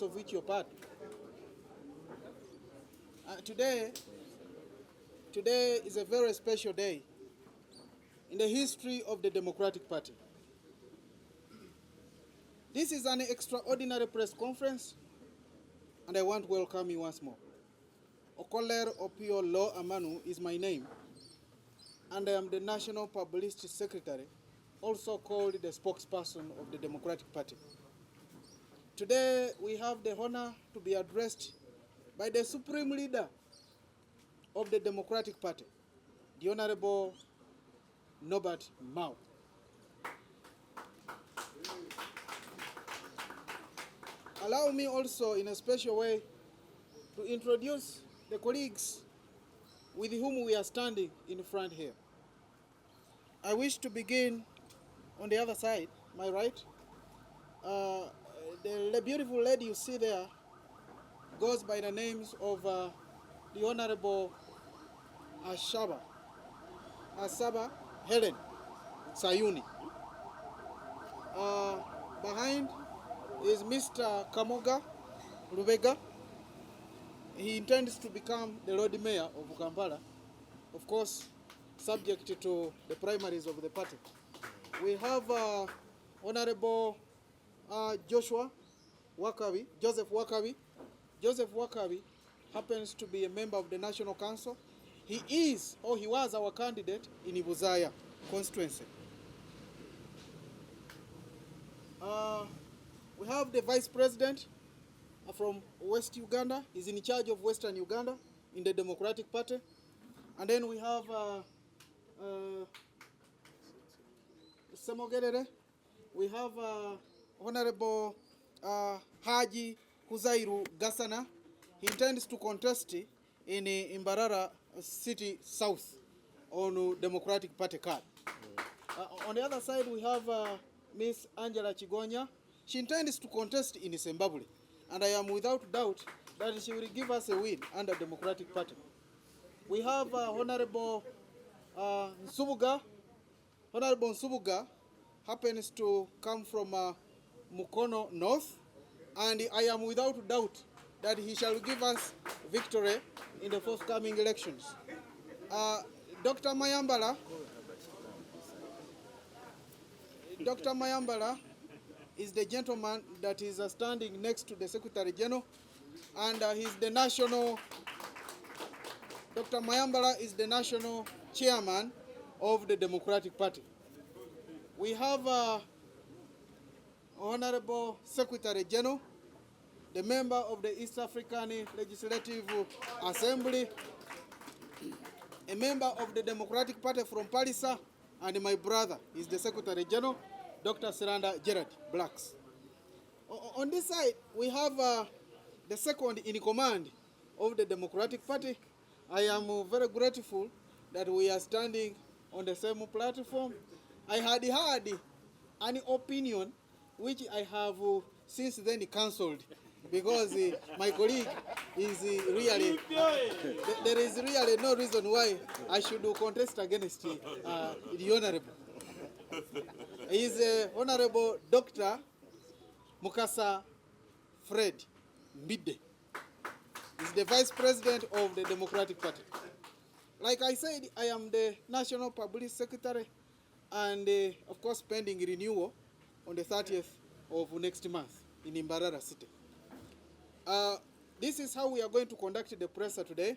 of which you're part. Today is a very special day in the history of the Democratic Party. This is an extraordinary press conference, and I want to welcome you once more. Okoler Opio Lo Amanu is my name, and I am the National Publicity Secretary, also called the spokesperson of the Democratic Party. Today, we have the honor to be addressed by the Supreme Leader of the Democratic Party, the Honorable Norbert Mao. Allow me also, in a special way, to introduce the colleagues with whom we are standing in front here. I wish to begin on the other side, my right. The beautiful lady you see there goes by the names of the Honorable Asaba Helen Sayuni. Behind is Mr. Kamoga Rubega. He intends to become the Lord Mayor of Kampala, of course, subject to the primaries of the party. We have Honorable Joseph Wakabi. Joseph Wakabi happens to be a member of the National Council. He was our candidate in Ibuzaya constituency. We have the Vice President from West Uganda. He's in charge of Western Uganda in the Democratic Party. And then we have Semogerere. We have Honorable Haji Kuzairu Gasana. He intends to contest in Mbarara City South on Democratic Party card. On the other side, we have Miss Angela Chigonya. She intends to contest in Zimbabwe, and I am without doubt that she will give us a win under Democratic Party. We have Honorable Nsubuga. Honorable Nsubuga happens to come from Mukono North, and I am without doubt that he shall give us victory in the forthcoming elections. Dr. Mayambala is the gentleman that is standing next to the Secretary General, and he's the national. Dr. Mayambala is the national chairman of the Democratic Party. We have Honorable Secretary General, the member of the East African Legislative Assembly, a member of the Democratic Party from Palisa, and my brother is the Secretary General, Dr. Seranda Gerard Blacks. On this side, we have the second in command of the Democratic Party. I am very grateful that we are standing on the same platform. I had heard an opinion which I have since then cancelled, because my colleague is really, there is really no reason why I should contest against the Honorable. He is Honorable Dr. Mukasa Mbidde. He is the Vice President of the Democratic Party. Like I said, I am the National Public Secretary, and of course pending renewal on the 30th of next month in Mbarara City. This is how we are going to conduct the presser today.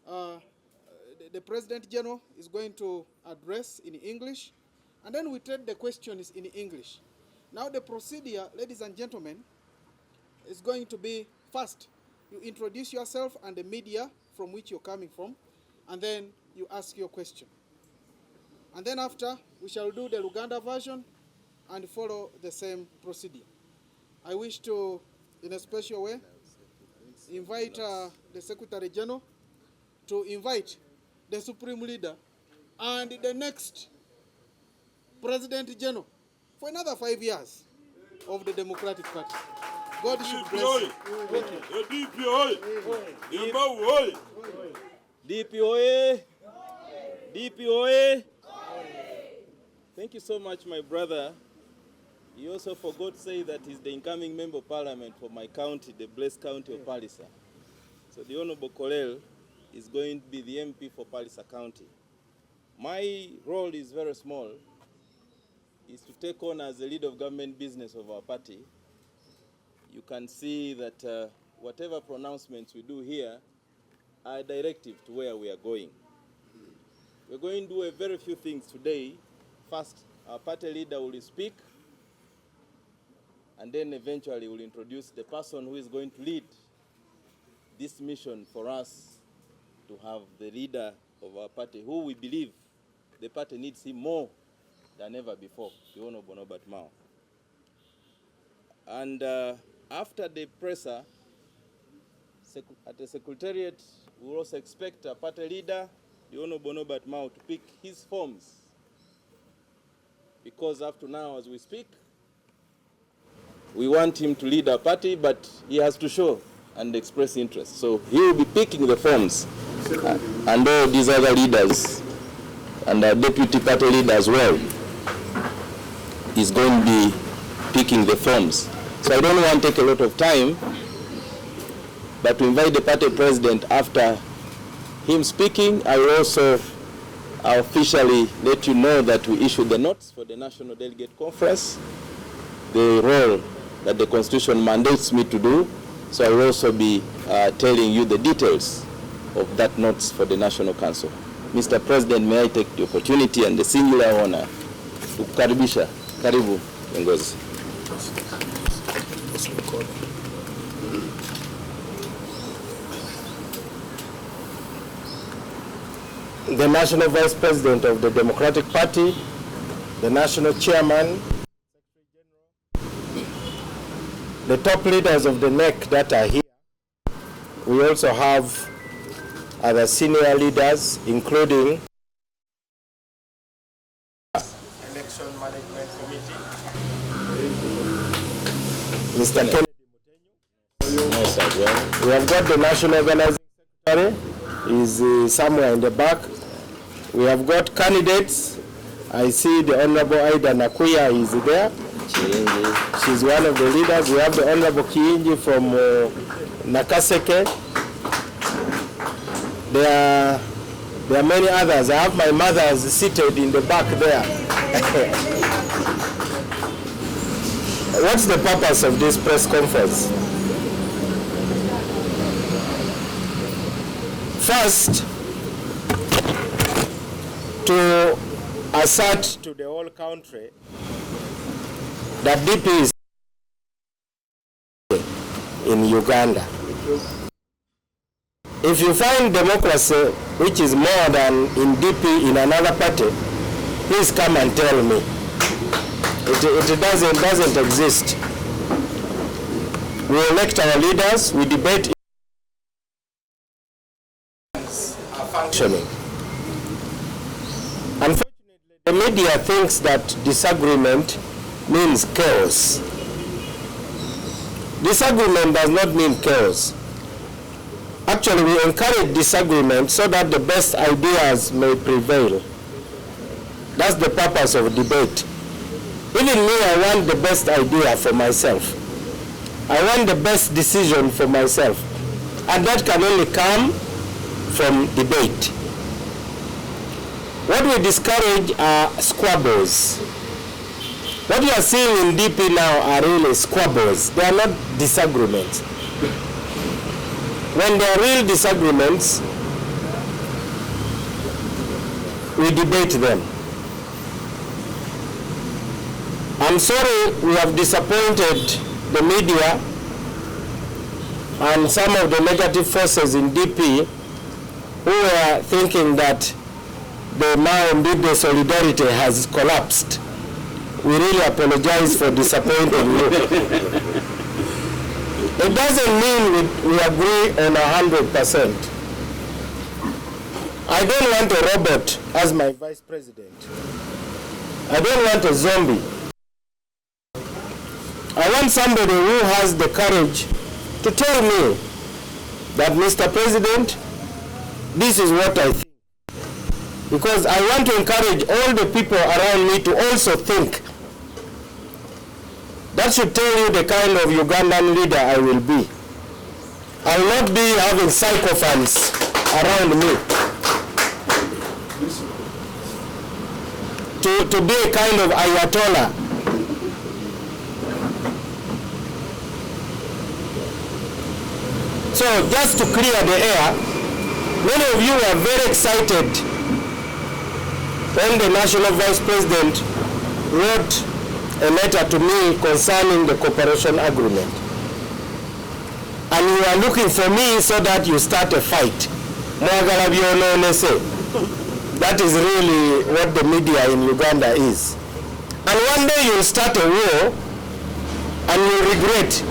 The President General is going to address in English, and then we take the questions in English. Now the procedure, ladies and gentlemen, is going to be first, you introduce yourself and the media from which you're coming from, and then you ask your question. And then after, we shall do the Luganda version and follow the same procedure. I wish to, in a special way, invite the Secretary General to invite the Supreme Leader and the next President General for another 5 years of the Democratic Party. God should bless you. DPOA. Thank you so much, my brother. He also forgot to say that he's the incoming member of parliament for my county, the blessed county of Palisa. So the Honorable Kolel is going to be the MP for Palisa County. My role is very small, is to take on as the lead of government business of our party. You can see that whatever pronouncements we do here are directive to where we are going. We're going to do a very few things today. First, our party leader will speak, and then eventually we'll introduce the person who is going to lead this mission for us to have the leader of our party, who we believe the party needs him more than ever before, the Honorable Norbert Mao. And after the presser, at the Secretariat, we will also expect our party leader, the Honorable Norbert Mao, to pick his forms. Because up to now, as we speak, we want him to lead our party, but he has to show and express interest. So he will be picking the forms, and all these other leaders, and our deputy party leader as well, is going to be picking the forms. So I don't want to take a lot of time, but to invite the party president after him speaking, I will also officially let you know that we issued the notes for the National Delegate Conference, the role that the Constitution mandates me to do. So I will also be telling you the details of that notes for the National Council. Mr. President, may I take the opportunity and the singular honor to kukaribisha. Karibu, viongozi. The National Vice President of the Democratic Party, the National Chairman, the top leaders of the NEC that are here. We also have other senior leaders, including Election Management Committee, Mr. Kennedy. We have got the National Organizing Secretary, is somewhere in the back. We have got candidates. I see the Honorable Aida Nakuya is there. She's one of the leaders. We have the Honorable Kiinji from Nakaseke. There are many others. I have my mothers seated in the back there. What's the purpose of this press conference? First, to assert to the whole country that DP is in Uganda. If you find democracy which is more than in DP in another party, please come and tell me. It doesn't exist. We elect our leaders, we debate are functioning. Unfortunately, the media thinks that disagreement means chaos. Disagreement does not mean chaos. Actually, we encourage disagreement so that the best ideas may prevail. That's the purpose of debate. Even me, I want the best idea for myself. I want the best decision for myself. And that can only come from debate. What we discourage are squabbles. What you are seeing in DP now are really squabbles. They are not disagreements. When there are real disagreements, we debate them. I'm sorry we have disappointed the media and some of the negative forces in DP who are thinking that the Mao Mbidde solidarity has collapsed. We really apologize for disappointing you. It doesn't mean we agree on 100%. I don't want a robot as my vice president. I don't want a zombie. I want somebody who has the courage to tell me that, Mr. President, this is what I think. Because I want to encourage all the people around me to also think. That should tell you the kind of Ugandan leader I will be. I will not be having sycophants around me. To be a kind of Ayatollah. So just to clear the air, many of you are very excited when the National Vice President wrote a letter to me concerning the cooperation agreement. And you are looking for me so that you start a fight. That is really what the media in Uganda is. And one day you'll start a war and you'll regret.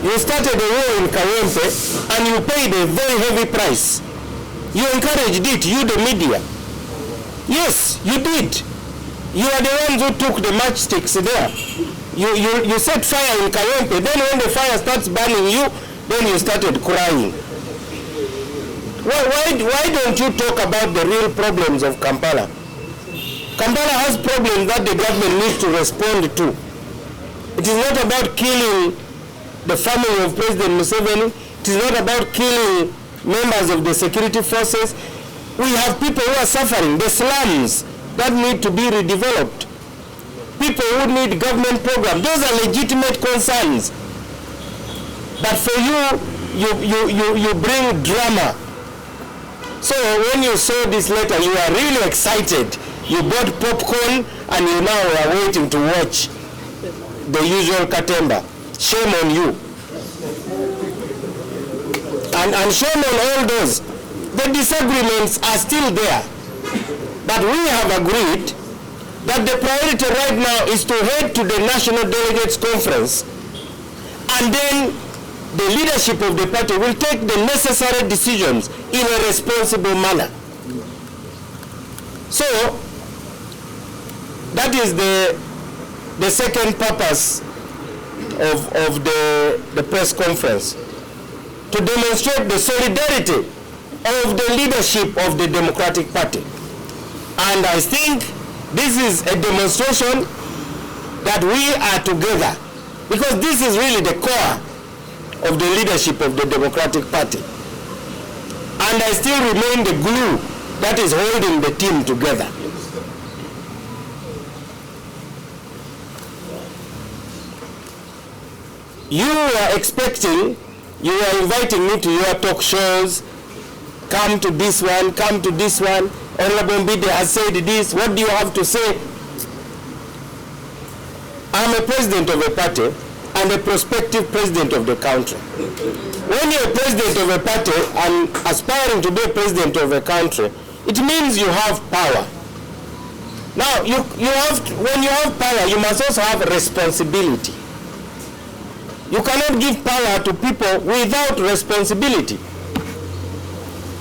You started a war in Kawempe and you paid a very heavy price. You encouraged it, you the media. Yes, you did. You are the ones who took the matchsticks there. You set fire in Kawempe, then when the fire starts burning you, then you started crying. Why don't you talk about the real problems of Kampala? Kampala has problems that the government needs to respond to. It is not about killing the family of President Museveni. It is not about killing members of the security forces. We have people who are suffering, the slums that need to be redeveloped. People who need government programs. Those are legitimate concerns. But for you bring drama. So when you saw this letter, you are really excited. You bought popcorn and you now are waiting to watch the usual Katemba. Shame on you. And shame on all those. The disagreements are still there. But we have agreed that the priority right now is to head to the National Delegates Conference, and then the leadership of the party will take the necessary decisions in a responsible manner. So, that is the second purpose of the press conference, to demonstrate the solidarity of the leadership of the Democratic Party. And I think this is a demonstration that we are together, because this is really the core of the leadership of the Democratic Party. And I still remain the glue that is holding the team together. You are expecting, you are inviting me to your talk shows, come to this one, come to this one. Honorable Mbidde has said this, what do you have to say? I'm a president of a party and a prospective president of the country. When you're a president of a party and aspiring to be a president of a country, it means you have power. Now, when you have power, you must also have responsibility. You cannot give power to people without responsibility.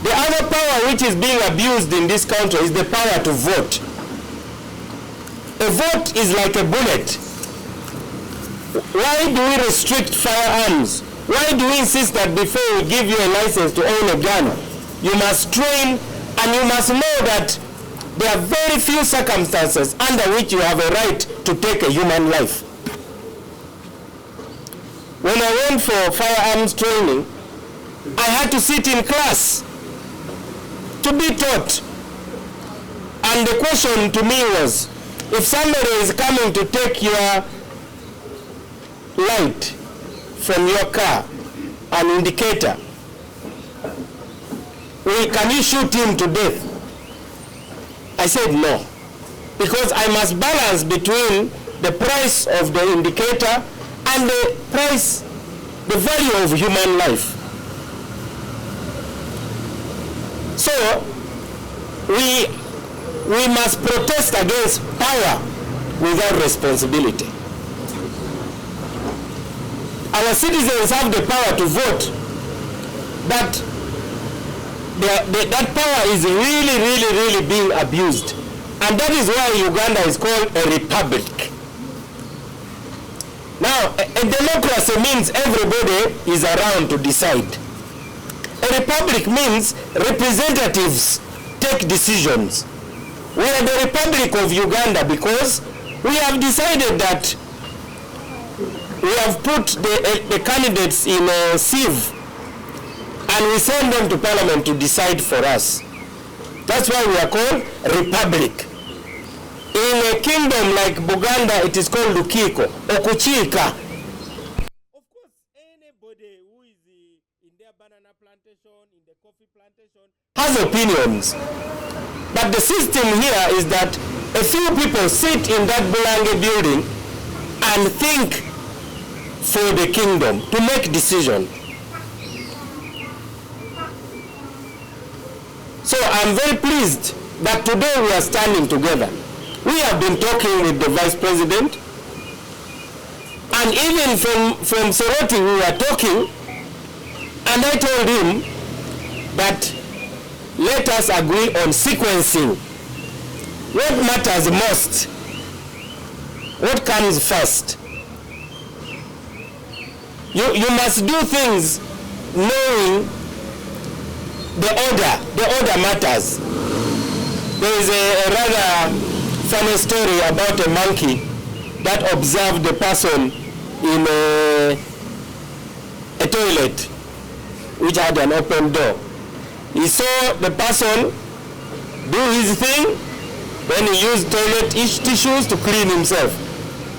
The other power which is being abused in this country is the power to vote. A vote is like a bullet. Why do we restrict firearms? Why do we insist that before we give you a license to own a gun, you must train and you must know that there are very few circumstances under which you have a right to take a human life? When I went for firearms training, I had to sit in class to be taught. And the question to me was, if somebody is coming to take your light from your car, an indicator, can you shoot him to death? I said no, because I must balance between the price of the indicator and the value of human life. So we must protest against power without responsibility. Our citizens have the power to vote, but that power is really being abused. And that is why Uganda is called a republic. Now, a democracy means everybody is around to decide. A republic means representatives take decisions. We are the Republic of Uganda because we have decided that we have put the candidates in a sieve and we send them to Parliament to decide for us. That's why we are called Republic. In a kingdom like Buganda, it is called Lukiko, Okuchika. Of course, anybody who is in their banana plantation, in the coffee plantation, has opinions. But the system here is that a few people sit in that Bulange building and think for the kingdom to make decisions. So I'm very pleased that today we are standing together. We have been talking with the Vice President, and even from Soroti we were talking, and I told him that let us agree on sequencing. What matters most? What comes first? You must do things knowing the order matters. There is a rather funny story about a monkey that observed a person in a toilet which had an open door. He saw the person do his thing, then he used toilet tissues to clean himself.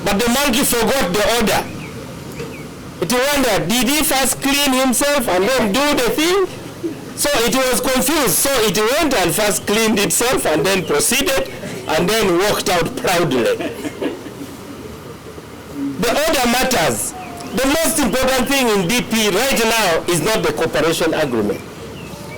But the monkey forgot the order. It wondered, did he first clean himself and then do the thing? So it was confused. So it went and first cleaned itself and then proceeded and then walked out proudly. The order matters. The most important thing in DP right now is not the cooperation agreement.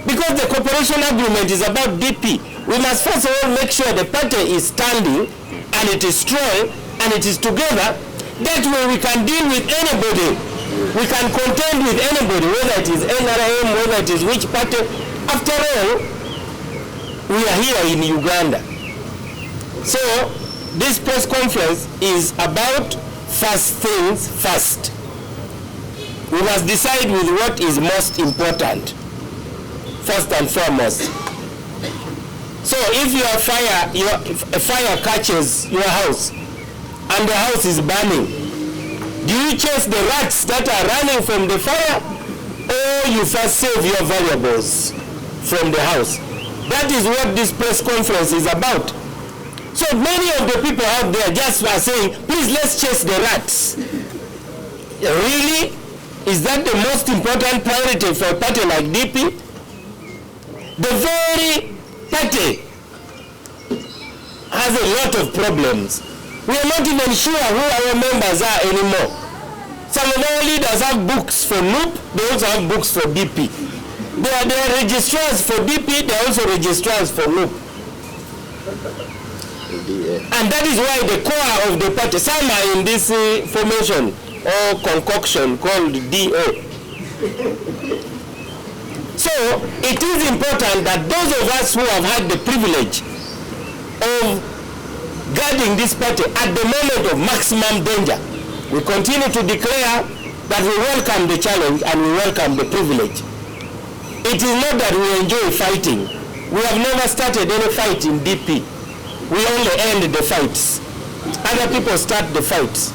Because the cooperation agreement is about DP. We must first of all make sure the party is standing and it is strong and it is together. That way we can deal with anybody. We can contend with anybody, whether it is NRM, whether it is which party. After all, we are here in Uganda. So this press conference is about first things first. We must decide with what is most important, first and foremost. So if a fire catches your house and the house is burning, do you chase the rats that are running from the fire, or you first save your valuables from the house? That is what this press conference is about. So many of the people out there just are saying, please let's chase the rats. Really? Is that the most important priority for a party like DP? The very party has a lot of problems. We are not even sure who our members are anymore. Some of our leaders have books for NUP, they also have books for DP. They are registrars for DP, they are also registrars for NUP. And that is why the core of the party, some are in this formation or concoction called DA. So it is important that those of us who have had the privilege of guarding this party at the moment of maximum danger, we continue to declare that we welcome the challenge and we welcome the privilege. It is not that we enjoy fighting. We have never started any fight in DP. We only end the fights. Other people start the fights.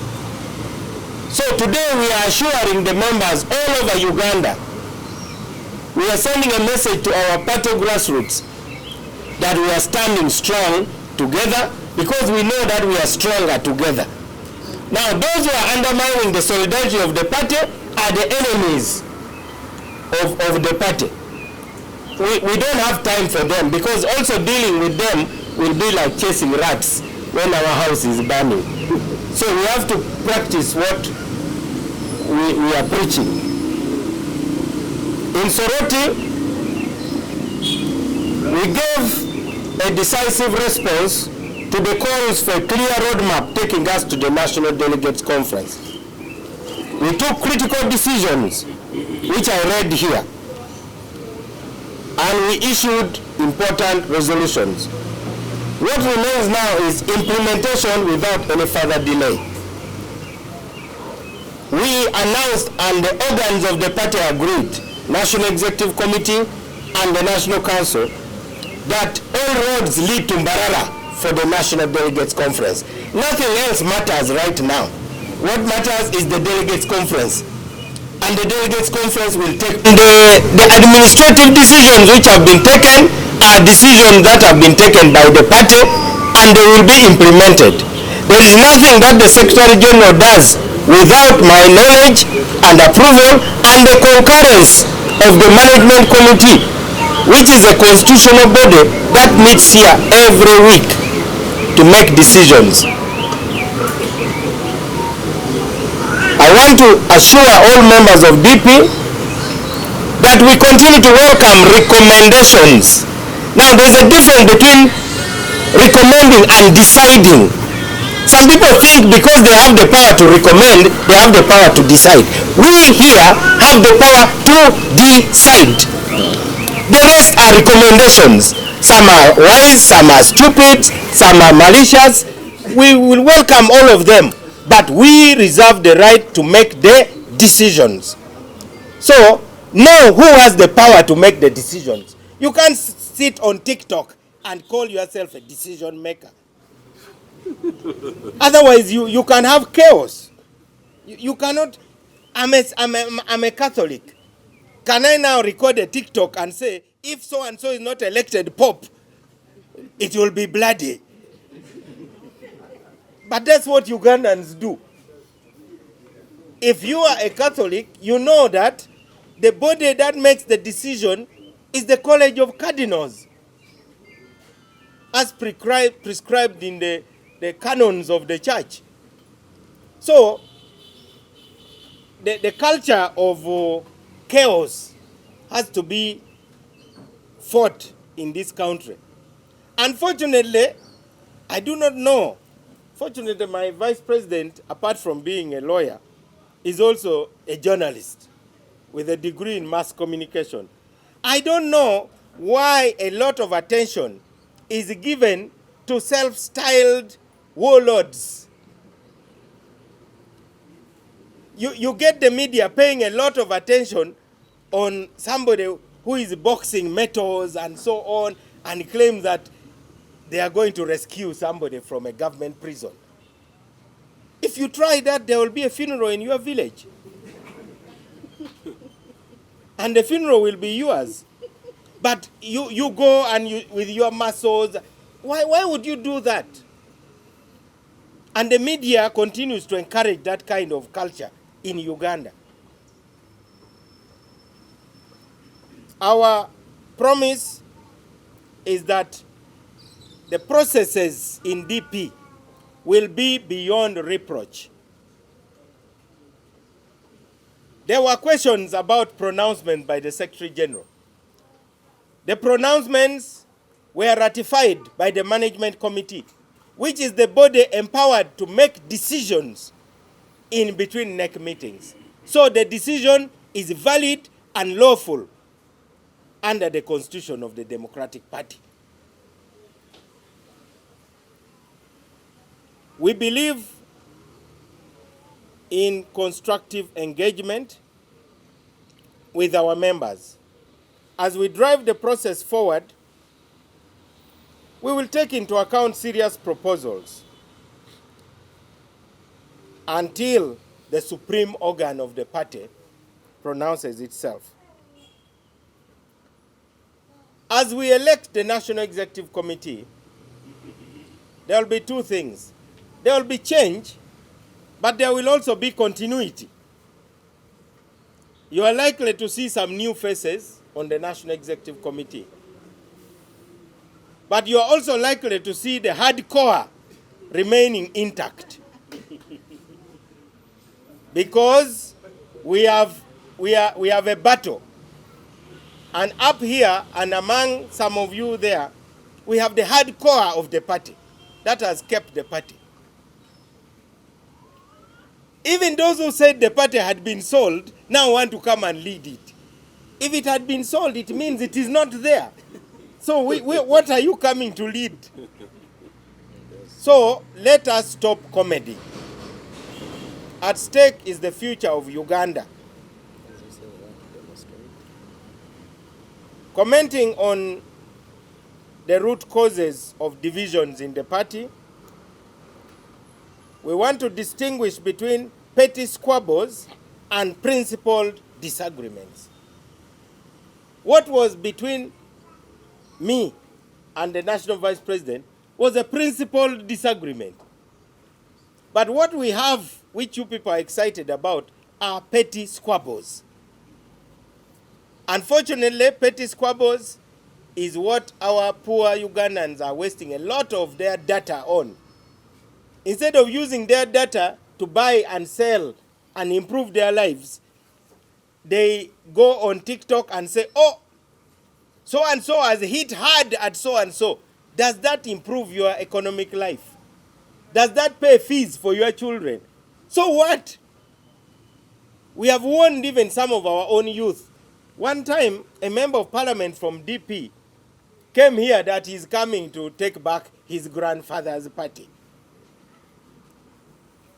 So today we are assuring the members all over Uganda, we are sending a message to our party grassroots that we are standing strong together, because we know that we are stronger together. Now, those who are undermining the solidarity of the party are the enemies of the party. We don't have time for them, because also dealing with them will be like chasing rats when our house is burning. So we have to practice what we are preaching. In Soroti, we gave a decisive response to the calls for a clear roadmap taking us to the National Delegates Conference. We took critical decisions, which I read here, and we issued important resolutions. What remains now is implementation without any further delay. We announced, and the organs of the party agreed, National Executive Committee and the National Council, that all roads lead to Mbarara for the National Delegates Conference. Nothing else matters right now. What matters is the delegates conference. And the delegates conference will take the administrative decisions which have been taken are decisions that have been taken by the party and they will be implemented. There is nothing that the Secretary General does without my knowledge and approval and the concurrence of the management committee, which is a constitutional body that meets here every week to make decisions. I want to assure all members of DP that we continue to welcome recommendations. Now there's a difference between recommending and deciding. Some people think because they have the power to recommend, they have the power to decide. We here have the power to decide. The rest are recommendations. Some are wise, some are stupid, some are malicious. We will welcome all of them. But we reserve the right to make the decisions. So, know who has the power to make the decisions. You can't sit on TikTok and call yourself a decision maker. Otherwise, you can have chaos. You cannot. I'm a Catholic. Can I now record a TikTok and say, if so and so is not elected Pope, it will be bloody? But that's what Ugandans do. If you are a Catholic, you know that the body that makes the decision is the College of Cardinals, as prescribed in the canons of the church. So, the culture of chaos has to be fought in this country. Unfortunately, I do not know. Fortunately, my vice president, apart from being a lawyer, is also a journalist with a degree in mass communication. I don't know why a lot of attention is given to self-styled warlords. You get the media paying a lot of attention on somebody who is boxing metals and so on and claims that they are going to rescue somebody from a government prison. If you try that, there will be a funeral in your village. And the funeral will be yours. But you go and with your muscles. Why would you do that? And the media continues to encourage that kind of culture in Uganda. Our promise is that the processes in DP will be beyond reproach. There were questions about pronouncement by the Secretary General. The pronouncements were ratified by the Management Committee, which is the body empowered to make decisions in between NEC meetings. So the decision is valid and lawful under the Constitution of the Democratic Party. We believe in constructive engagement with our members. As we drive the process forward, we will take into account serious proposals until the supreme organ of the party pronounces itself. As we elect the National Executive Committee, there will be two things. There will be change, but there will also be continuity. You are likely to see some new faces on the National Executive Committee. But you are also likely to see the hardcore remaining intact. Because we have a battle. And up here and among some of you there, we have the hardcore of the party that has kept the party. Even those who said the party had been sold now want to come and lead it. If it had been sold, it means it is not there. So what are you coming to lead? So let us stop comedy. At stake is the future of Uganda. Commenting on the root causes of divisions in the party, we want to distinguish between petty squabbles and principled disagreements. What was between me and the National Vice President was a principled disagreement. But what we have, which you people are excited about, are petty squabbles. Unfortunately, petty squabbles is what our poor Ugandans are wasting a lot of their data on. Instead of using their data to buy and sell and improve their lives, they go on TikTok and say, oh, so-and-so has hit hard at so-and-so. Does that improve your economic life? Does that pay fees for your children? So what? We have warned even some of our own youth. One time, a member of parliament from DP came here that he's coming to take back his grandfather's party.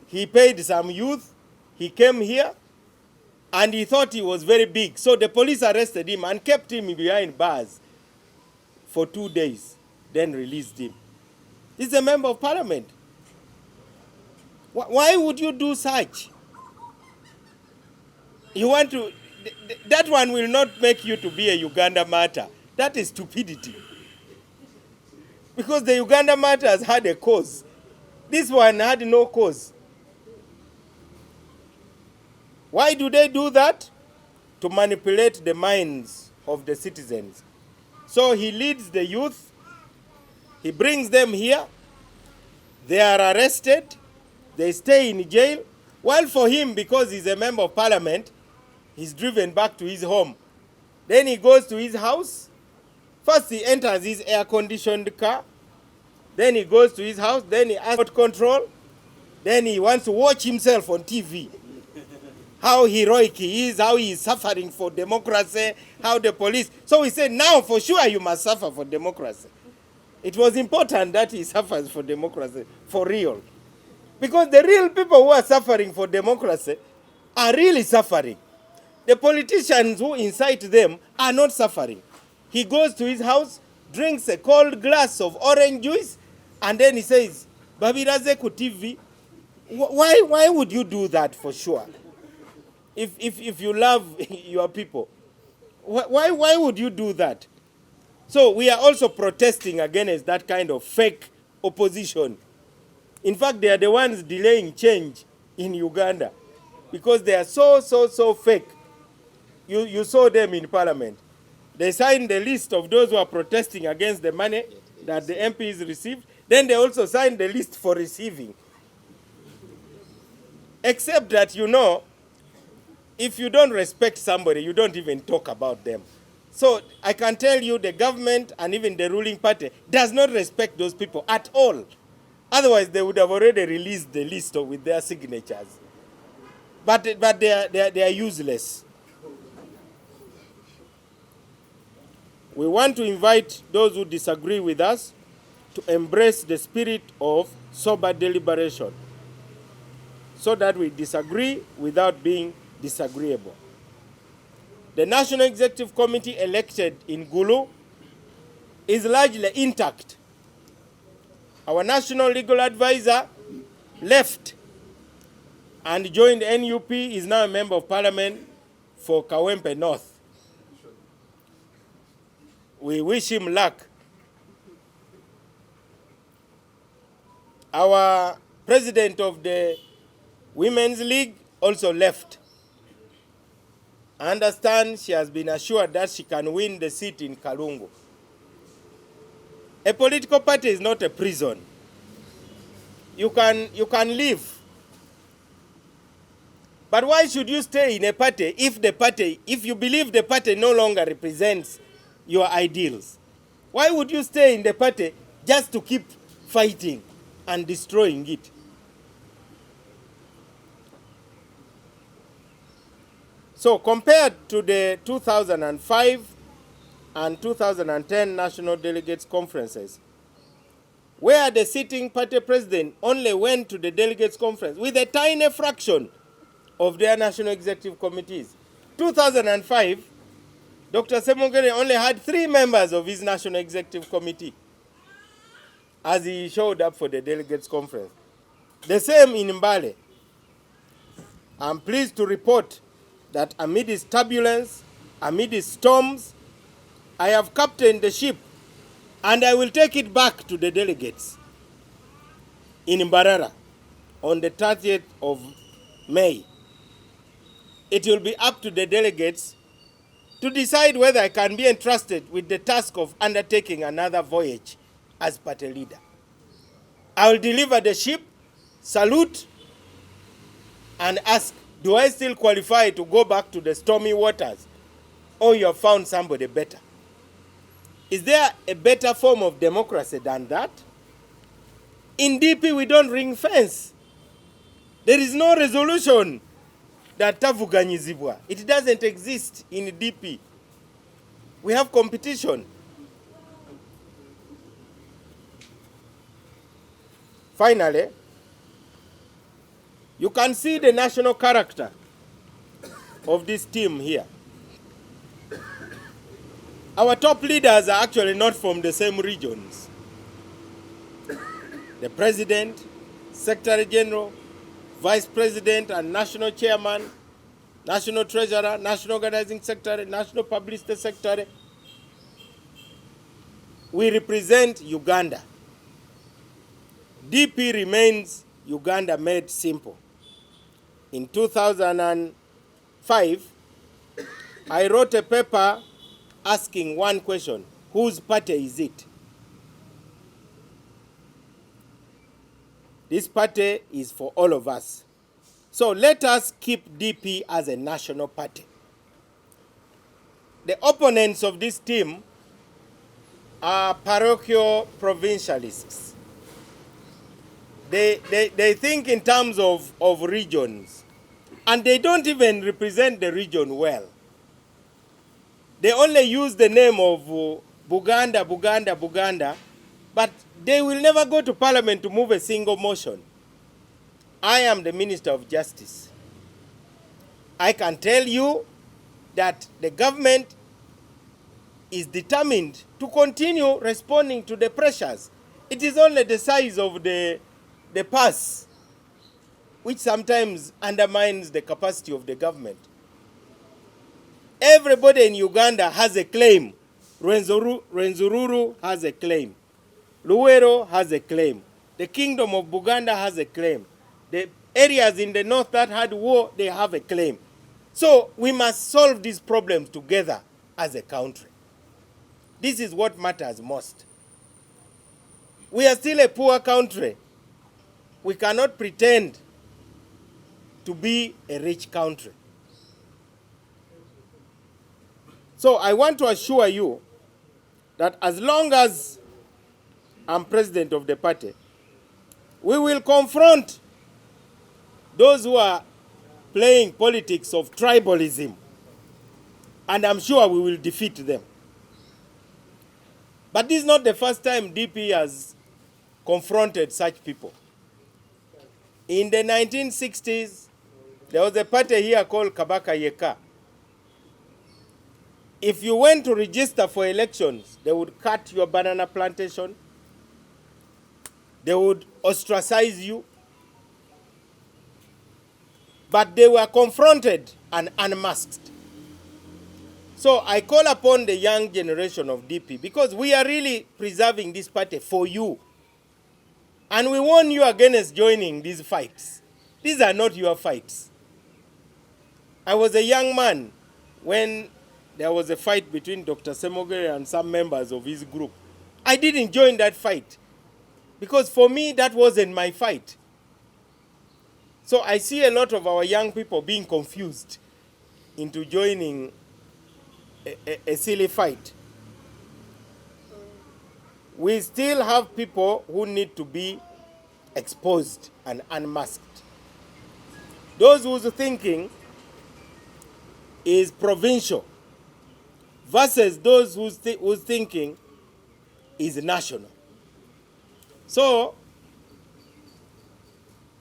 He paid some youth, he came here, and he thought he was very big. So the police arrested him and kept him behind bars for 2 days, then released him. He's a member of parliament. Why would you do such? You want to, that one will not make you to be a Uganda martyr. That is stupidity. Because the Uganda matter has had a cause. This one had no cause. Why do they do that? To manipulate the minds of the citizens. So he leads the youth, he brings them here, they are arrested, they stay in jail, while for him, because he's a member of parliament, he's driven back to his home. Then he goes to his house. First he enters his air-conditioned car, then he goes to his house, then he asks for control, then he wants to watch himself on TV. How heroic he is, how he is suffering for democracy, how the police. So he said, now for sure you must suffer for democracy. It was important that he suffers for democracy, for real. Because the real people who are suffering for democracy are really suffering. The politicians who incite them are not suffering. He goes to his house, drinks a cold glass of orange juice, and then he says, Babiraze ku TV. Why would you do that for sure? If you love your people, why would you do that? So we are also protesting against that kind of fake opposition. In fact, they are the ones delaying change in Uganda because they are so fake. You saw them in parliament. They signed the list of those who are protesting against the money that the MPs received. Then they also signed the list for receiving. Except that, you know, if you don't respect somebody, you don't even talk about them. So I can tell you the government and even the ruling party does not respect those people at all. Otherwise, they would have already released the list with their signatures. But they are useless. We want to invite those who disagree with us to embrace the spirit of sober deliberation so that we disagree without being disagreeable. The National Executive Committee elected in Gulu is largely intact. Our National Legal Advisor left and joined NUP, is now a member of parliament for Kawempe North. We wish him luck. Our president of the Women's League also left. I understand she has been assured that she can win the seat in Kalungu. A political party is not a prison. You can leave. But why should you stay in a party if you believe the party no longer represents your ideals? Why would you stay in the party just to keep fighting and destroying it? So compared to the 2005 and 2010 National Delegates Conferences, where the sitting party president only went to the delegates conference with a tiny fraction of their national executive committees. 2005, Dr. Semongere only had 3 members of his national executive committee as he showed up for the delegates conference. The same in Mbale. I'm pleased to report that amid its turbulence, amid its storms, I have captained the ship and I will take it back to the delegates in Mbarara on the 30th of May. It will be up to the delegates to decide whether I can be entrusted with the task of undertaking another voyage as party leader. I will deliver the ship, salute, and ask, do I still qualify to go back to the stormy waters, or you have found somebody better? Is there a better form of democracy than that? In DP, we don't ring fence. There is no resolution that tavuganyizibwa. It doesn't exist in DP. We have competition. Finally, you can see the national character of this team here. Our top leaders are actually not from the same regions. The President, Secretary General, Vice President and National Chairman, National Treasurer, National Organizing Secretary, National Publicity Secretary. We represent Uganda. DP remains Uganda made simple. In 2005, I wrote a paper asking one question: whose party is it? This party is for all of us. So let us keep DP as a national party. The opponents of this team are parochial provincialists. They think in terms of regions, and they don't even represent the region well. They only use the name of Buganda, Buganda, Buganda, but they will never go to parliament to move a single motion. I am the Minister of Justice. I can tell you that the government is determined to continue responding to the pressures. It is only the size of the purse which sometimes undermines the capacity of the government. Everybody in Uganda has a claim. Rwenzururu has a claim. Luwero has a claim. The Kingdom of Buganda has a claim. The areas in the north that had war, they have a claim. So we must solve these problems together as a country. This is what matters most. We are still a poor country. We cannot pretend to be a rich country. So I want to assure you that as long as I'm president of the party, we will confront those who are playing politics of tribalism, and I'm sure we will defeat them. But this is not the first time DP has confronted such people. In the 1960s, there was a party here called Kabaka Yeka. If you went to register for elections, they would cut your banana plantation. They would ostracize you. But they were confronted and unmasked. So I call upon the young generation of DP, because we are really preserving this party for you. And we warn you against joining these fights. These are not your fights. I was a young man when there was a fight between Dr. Semogere and some members of his group. I didn't join that fight, because for me, that wasn't my fight. So I see a lot of our young people being confused into joining a silly fight. We still have people who need to be exposed and unmasked. Those whose thinking is provincial versus those whose thinking is national. So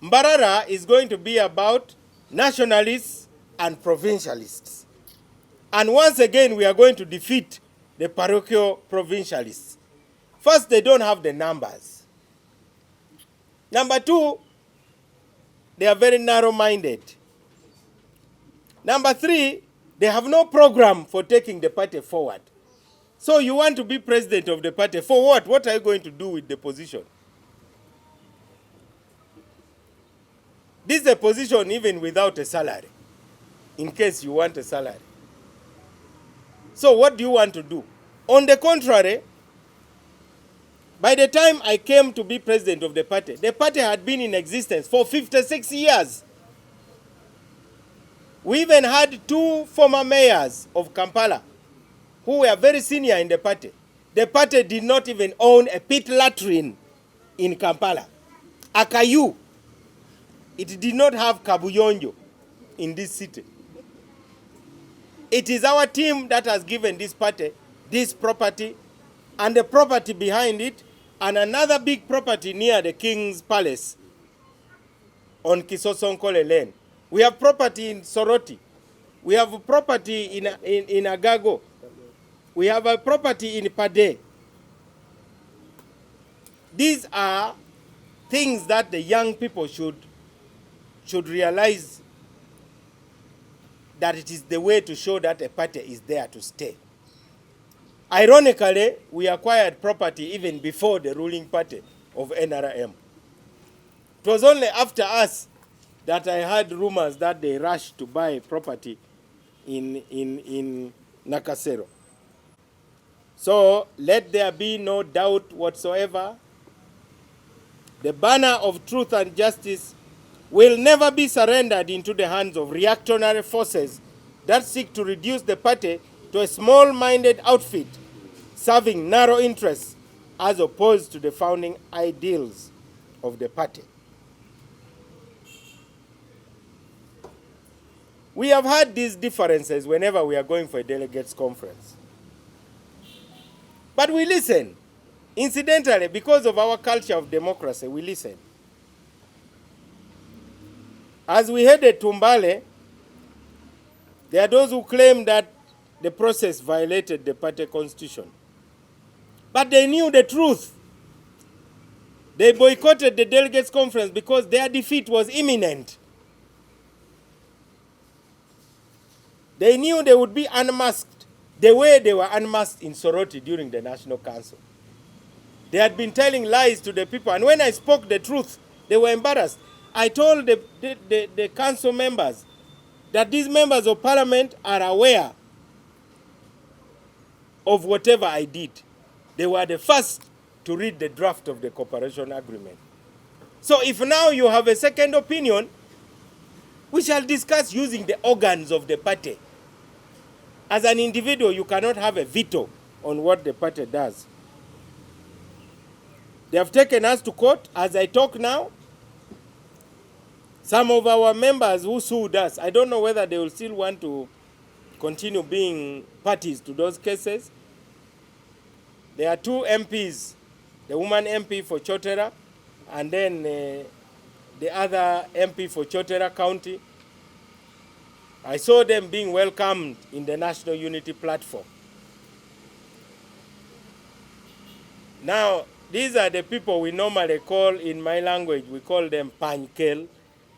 Mbarara is going to be about nationalists and provincialists. And once again, we are going to defeat the parochial provincialists. First, they don't have the numbers. Number two, They are very narrow-minded. Number 3, they have no program for taking the party forward. So you want to be president of the party. For what? What are you going to do with the position? This is a position even without a salary, in case you want a salary. So what do you want to do? On the contrary, by the time I came to be president of the party had been in existence for 56 years. We even had 2 former mayors of Kampala who were very senior in the party. The party did not even own a pit latrine in Kampala. Akayu, it did not have kabuyonjo in this city. It is our team that has given this party this property and the property behind it and another big property near the King's Palace on Kisosonkole Lane. We have property in Soroti. We have a property in Agago. We have a property in Pade. These are things that the young people should realize, that it is the way to show that a party is there to stay. Ironically, we acquired property even before the ruling party of NRM. It was only after us that I heard rumors that they rushed to buy property in Nakasero. So let there be no doubt whatsoever, the banner of truth and justice will never be surrendered into the hands of reactionary forces that seek to reduce the party to a small-minded outfit serving narrow interests as opposed to the founding ideals of the party. We have had these differences whenever we are going for a delegates conference. But we listen. Incidentally, because of our culture of democracy, we listen. As we headed to Mbale, there are those who claim that the process violated the party constitution. But they knew the truth. They boycotted the delegates conference because their defeat was imminent. They knew they would be unmasked the way they were unmasked in Soroti during the National Council. They had been telling lies to the people, and when I spoke the truth, they were embarrassed. I told the council members that these members of parliament are aware of whatever I did. They were the first to read the draft of the cooperation agreement. So if now you have a second opinion, we shall discuss using the organs of the party. As an individual, you cannot have a veto on what the party does. They have taken us to court. As I talk now, some of our members who sued us, I don't know whether they will still want to continue being parties to those cases. There are 2 MPs, the woman MP for Chotera, and then the other MP for Chotera County. I saw them being welcomed in the National Unity Platform. Now, these are the people we normally call, in my language, we call them pankel.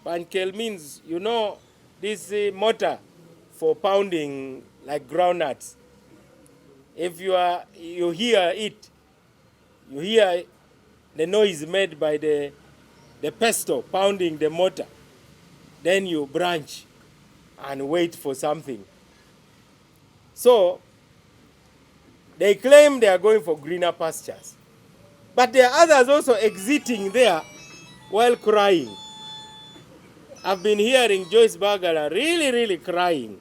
Pankel means, you know, this mortar for pounding like groundnuts. If you hear it, you hear the noise made by the pestle pounding the mortar, then you branch and wait for something. So, they claim they are going for greener pastures. But there are others also exiting there while crying. I've been hearing Joyce Bagala really, really crying.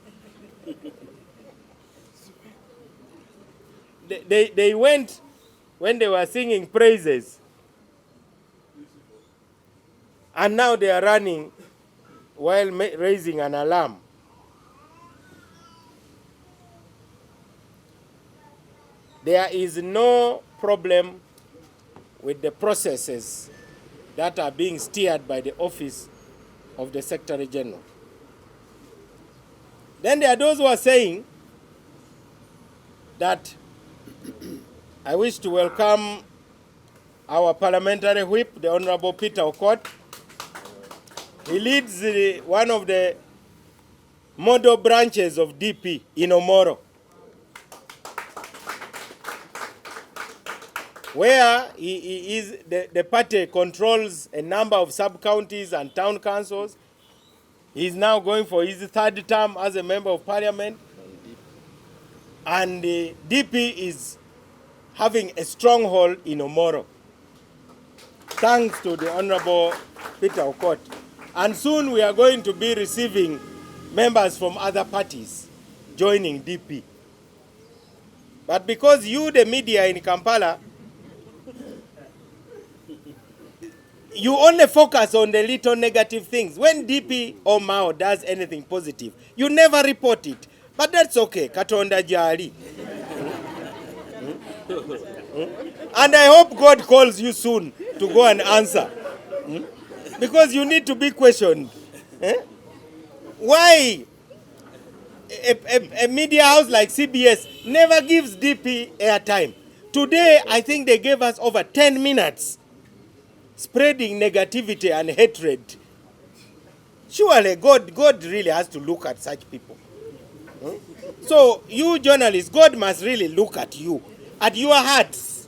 They went when they were singing praises. And now they are running while raising an alarm. There is no problem with the processes that are being steered by the office of the Secretary General. Then there are those who are saying that I wish to welcome our parliamentary whip, the Honorable Peter Okot. He leads one of the model branches of DP in Omoro, where he is the party controls a number of sub-counties and town councils. He's now going for his third term as a member of parliament. And DP is having a stronghold in Omoro, thanks to the Honorable Peter Okot. And soon we are going to be receiving members from other parties joining DP. But because you, the media in Kampala, you only focus on the little negative things. When DP or Mao does anything positive, you never report it. But that's okay. Katonda jali. And I hope God calls you soon to go and answer. Because you need to be questioned. Why a media house like CBS never gives DP airtime? Today, I think they gave us over 10 minutes spreading negativity and hatred. Surely God really has to look at such people. So you journalists, God must really look at you, at your hearts.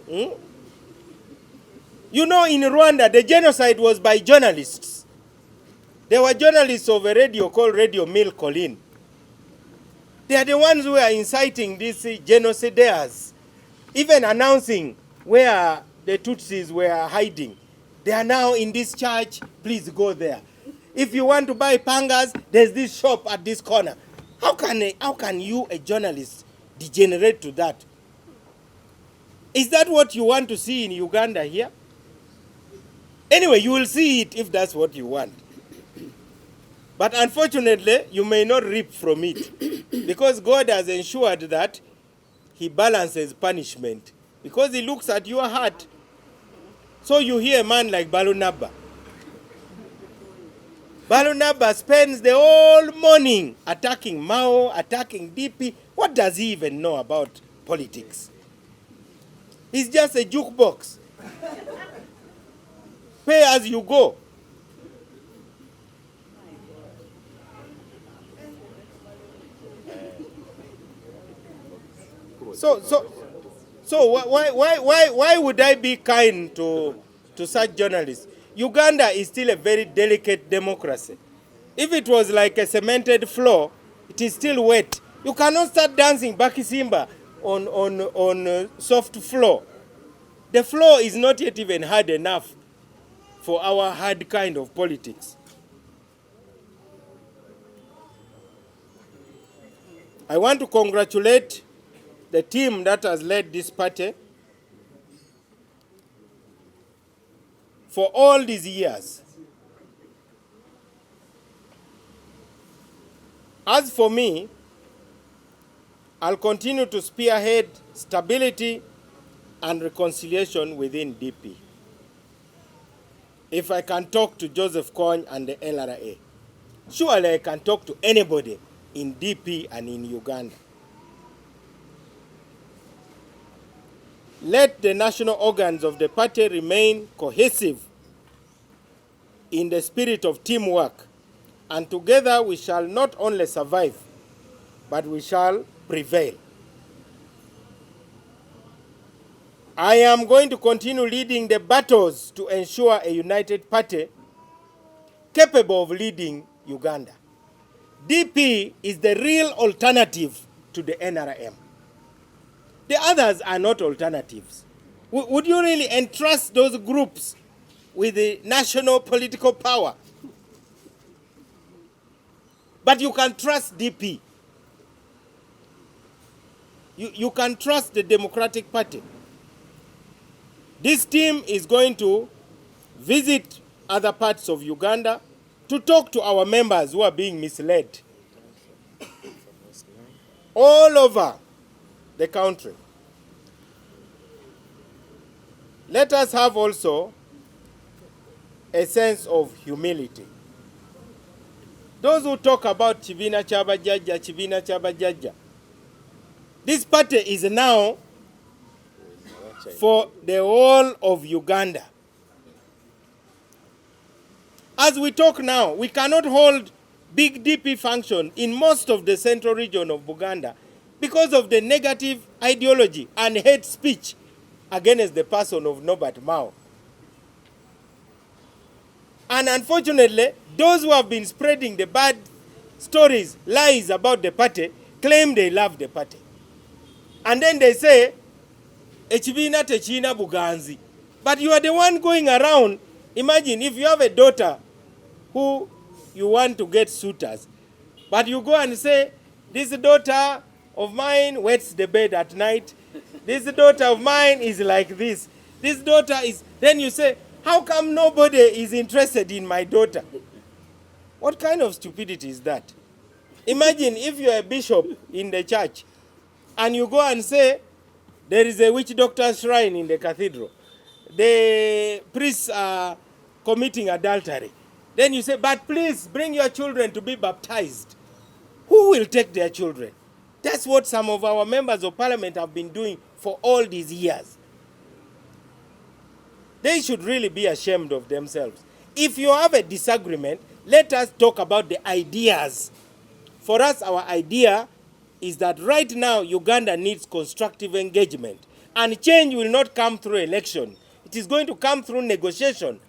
You know, in Rwanda, the genocide was by journalists. There were journalists of a radio called Radio Mille Collines. They are the ones who are inciting these genocidaires, even announcing where the Tutsis were hiding. They are now in this church, please go there. If you want to buy pangas, there's this shop at this corner. How can you, a journalist, degenerate to that? Is that what you want to see in Uganda here? Anyway, you will see it if that's what you want. But unfortunately, you may not reap from it. Because God has ensured that he balances punishment. Because he looks at your heart. So you hear a man like Balunaba. Balunaba spends the whole morning attacking Mao, attacking DP. What does he even know about politics? He's just a jukebox. Pay as you go. So why would I be kind to such journalists? Uganda is still a very delicate democracy. If it was like a cemented floor, it is still wet. You cannot start dancing Bakisimba on soft floor. The floor is not yet even hard enough for our hard kind of politics. I want to congratulate the team that has led this party for all these years. As for me, I'll continue to spearhead stability and reconciliation within DP. If I can talk to Joseph Kony and the LRA, surely I can talk to anybody in DP and in Uganda. Let the national organs of the party remain cohesive in the spirit of teamwork, and together we shall not only survive, but we shall prevail. I am going to continue leading the battles to ensure a united party capable of leading Uganda. DP is the real alternative to the NRM. The others are not alternatives. Would you really entrust those groups with the national political power? But you can trust DP. You can trust the Democratic Party. This team is going to visit other parts of Uganda to talk to our members who are being misled all over the country. Let us have also a sense of humility. Those who talk about Chibina Chabajaja, this party is now for the whole of Uganda. As we talk now, we cannot hold big DP function in most of the central region of Buganda because of the negative ideology and hate speech against the person of Norbert Mao. And unfortunately, those who have been spreading the bad stories, lies about the party, claim they love the party. And then they say, Echibina techina buganzi. But you are the one going around. Imagine if you have a daughter who you want to get suitors, but you go and say, this daughter of mine wets the bed at night. This daughter of mine is like this. This daughter is... Then you say, how come nobody is interested in my daughter? What kind of stupidity is that? Imagine if you're a bishop in the church and you go and say, there is a witch doctor's shrine in the cathedral. The priests are committing adultery. Then you say, but please bring your children to be baptized. Who will take their children? That's what some of our members of parliament have been doing for all these years. They should really be ashamed of themselves. If you have a disagreement, let us talk about the ideas. For us, our idea is that right now, Uganda needs constructive engagement. And change will not come through election. It is going to come through negotiation.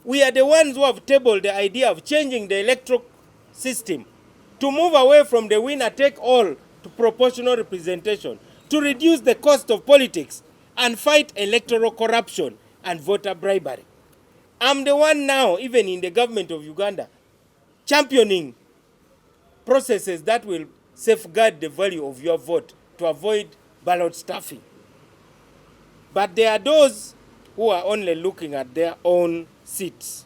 We are the ones who have tabled the idea of changing the electoral system to move away from the winner-take-all to proportional representation, to reduce the cost of politics and fight electoral corruption and voter bribery. I'm the one now, even in the government of Uganda, championing processes that will safeguard the value of your vote to avoid ballot stuffing. But there are those who are only looking at their own seats.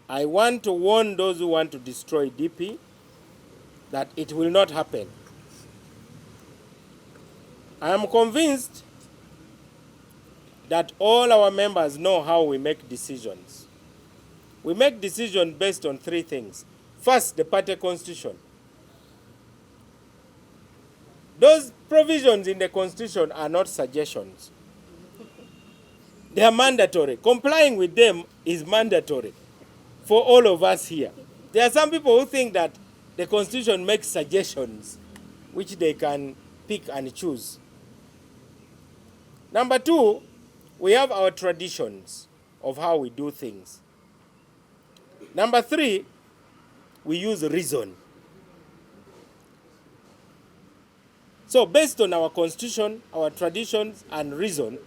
I want to warn those who want to destroy DP that it will not happen. I am convinced that all our members know how we make decisions. We make decisions based on three things. First, the party constitution. Those provisions in the constitution are not suggestions. They are mandatory. Complying with them is mandatory for all of us here. There are some people who think that the constitution makes suggestions which they can pick and choose. Number two, we have our traditions of how we do things. Number three, we use reason. So based on our constitution, our traditions, and reason,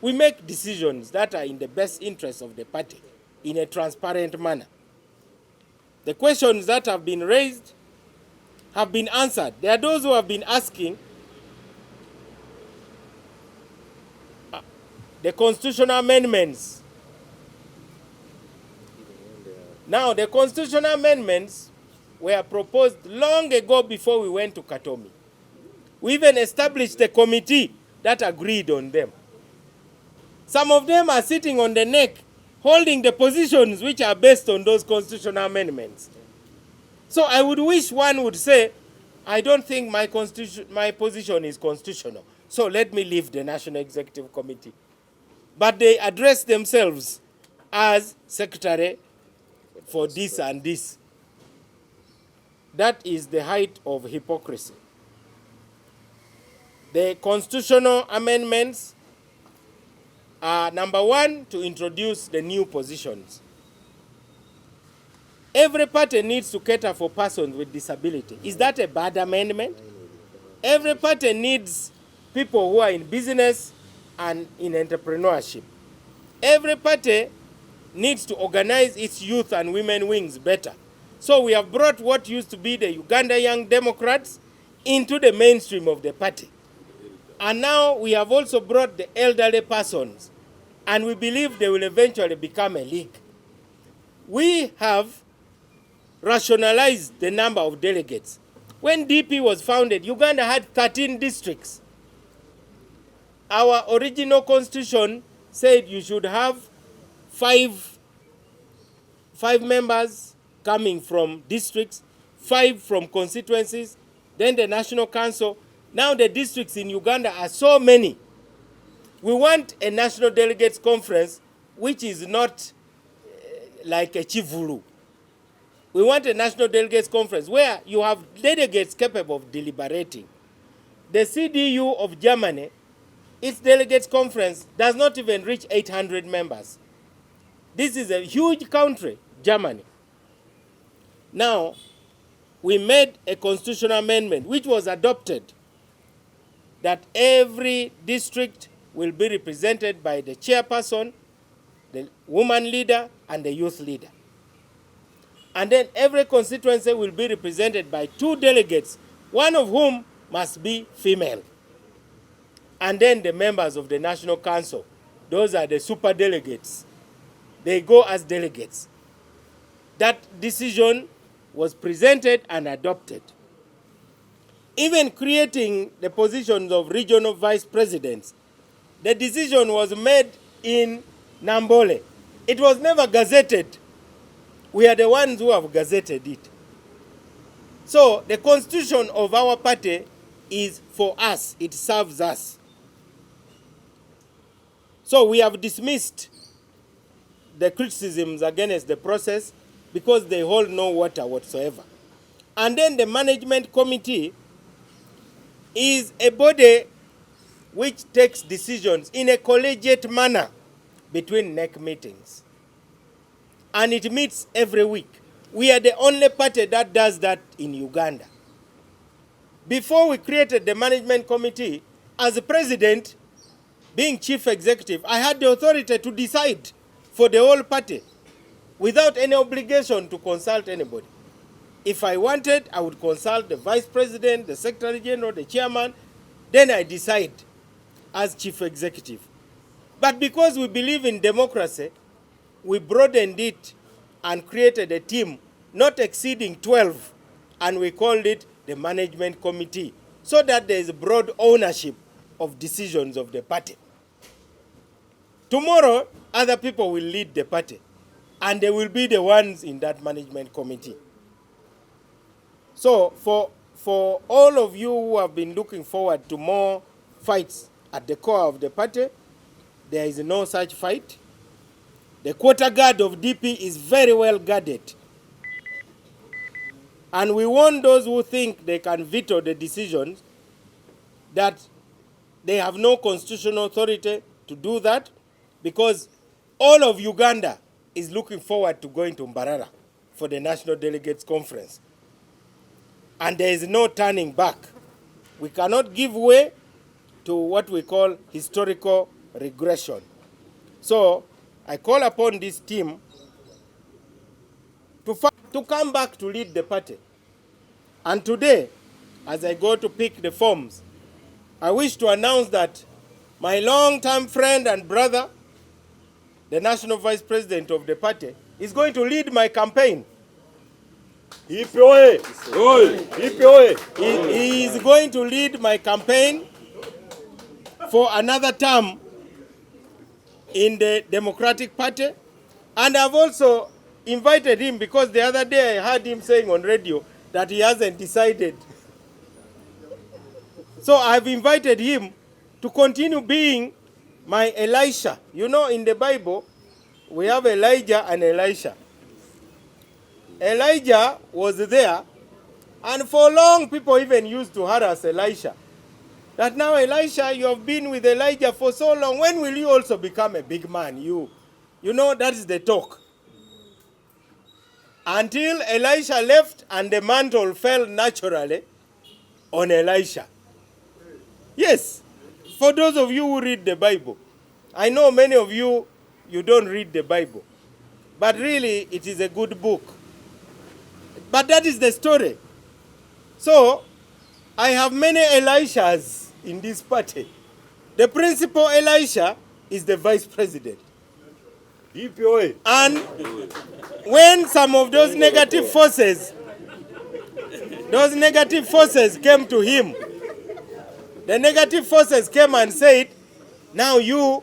we make decisions that are in the best interest of the party in a transparent manner. The questions that have been raised have been answered. There are those who have been asking the constitutional amendments. Now, the constitutional amendments were proposed long ago before we went to Katomi. We even established a committee that agreed on them. Some of them are sitting on the neck, holding the positions which are based on those constitutional amendments. So I would wish one would say, I don't think my position is constitutional, so let me leave the National Executive Committee. But they address themselves as secretary for this and this. That is the height of hypocrisy. The constitutional amendments are, number one, to introduce the new positions. Every party needs to cater for persons with disability. Is that a bad amendment? Every party needs people who are in business and in entrepreneurship. Every party needs to organize its youth and women wings better. So we have brought what used to be the Uganda Young Democrats into the mainstream of the party. And now we have also brought the elderly persons, and we believe they will eventually become a league. We have rationalized the number of delegates. When DP was founded, Uganda had 13 districts. Our original constitution said you should have five members coming from districts, 5 from constituencies, then the National Council. Now the districts in Uganda are so many. We want a National Delegates Conference which is not like a chivulu. We want a national delegates conference where you have delegates capable of deliberating. The CDU of Germany, its delegates conference does not even reach 800 members. This is a huge country, Germany. Now, we made a constitutional amendment which was adopted that every district will be represented by the chairperson, the woman leader, and the youth leader. And then every constituency will be represented by 2 delegates, one of whom must be female. And then the members of the National Council, those are the super delegates. They go as delegates. That decision was presented and adopted. Even creating the positions of regional vice presidents, the decision was made in Nambole. It was never gazetted. We are the ones who have gazetted it. So the constitution of our party is for us. It serves us. So we have dismissed the criticisms against the process because they hold no water whatsoever. And then the management committee is a body which takes decisions in a collegiate manner between NEC meetings. And it meets every week. We are the only party that does that in Uganda. Before we created the management committee, as a president, being chief executive, I had the authority to decide for the whole party without any obligation to consult anybody. If I wanted, I would consult the vice president, the secretary general, the chairman, then I decide as chief executive. But because we believe in democracy, we broadened it and created a team not exceeding 12, and we called it the management committee, so that there is broad ownership of decisions of the party. Tomorrow, other people will lead the party, and they will be the ones in that management committee. So for all of you who have been looking forward to more fights at the core of the party, there is no such fight. The quarter guard of DP is very well guarded. And we warn those who think they can veto the decisions that they have no constitutional authority to do that, because all of Uganda is looking forward to going to Mbarara for the National Delegates Conference. And there is no turning back. We cannot give way to what we call historical regression. So I call upon this team to come back to lead the party. And today, as I go to pick the forms, I wish to announce that my long-time friend and brother, the national vice president of the party, is going to lead my campaign. He is going to lead my campaign for another term in the Democratic Party. And I've also invited him because the other day I heard him saying on radio that he hasn't decided. So I've invited him to continue being my Elisha. You know, in the Bible, we have Elijah and Elisha. Elijah was there, and for long people even used to harass Elisha. That now, Elisha, you have been with Elijah for so long, when will you also become a big man? You know, that is the talk. Until Elisha left and the mantle fell naturally on Elisha. Yes, for those of you who read the Bible, I know many of you, you don't read the Bible, but really it is a good book. But that is the story. So, I have many Elishas in this party. The principal Elisha is the vice president. And when some of those negative forces came to him, the negative forces came and said, now you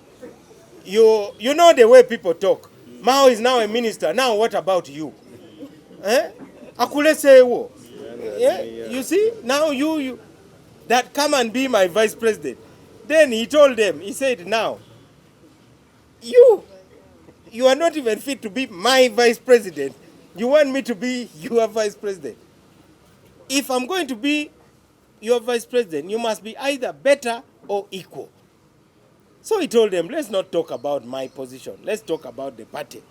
know the way people talk. Mao is now a minister. Now what about you? Yeah? You see, now you that come and be my vice president. Then he told them, he said, now, you you are not even fit to be my vice president. You want me to be your vice president. If I'm going to be your vice president, you must be either better or equal. So he told them, let's not talk about my position. Let's talk about the party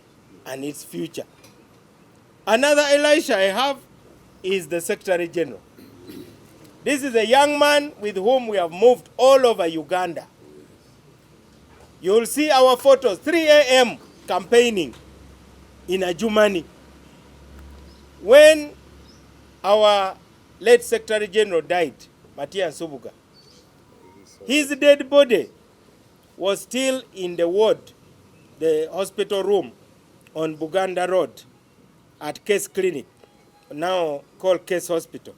and its future. Another Elisha I have is the Secretary General. This is a young man with whom we have moved all over Uganda. You will see our photos, 3 a.m. campaigning in Ajumani. When our late Secretary General died, Matthias Subuga, his dead body was still in the ward, the hospital room on Buganda Road at Case Clinic, now called Case Hospital.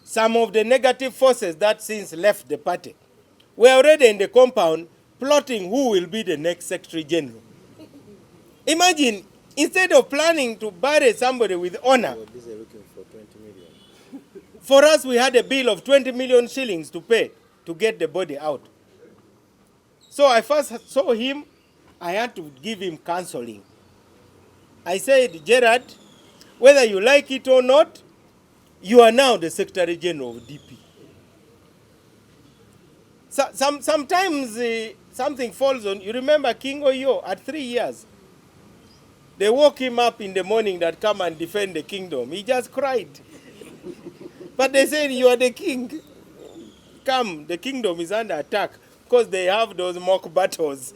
Some of the negative forces that since left the party were already in the compound plotting who will be the next Secretary General. Imagine, instead of planning to bury somebody with honor, for us we had a bill of 20 million shillings to pay to get the body out. So I first saw him, I had to give him counseling. I said, Gerard, whether you like it or not, you are now the Secretary General of DP. So, sometimes something falls on. You remember King Oyo at 3 years? They woke him up in the morning that come and defend the kingdom. He just cried. But they said, you are the king. Come, the kingdom is under attack because they have those mock battles.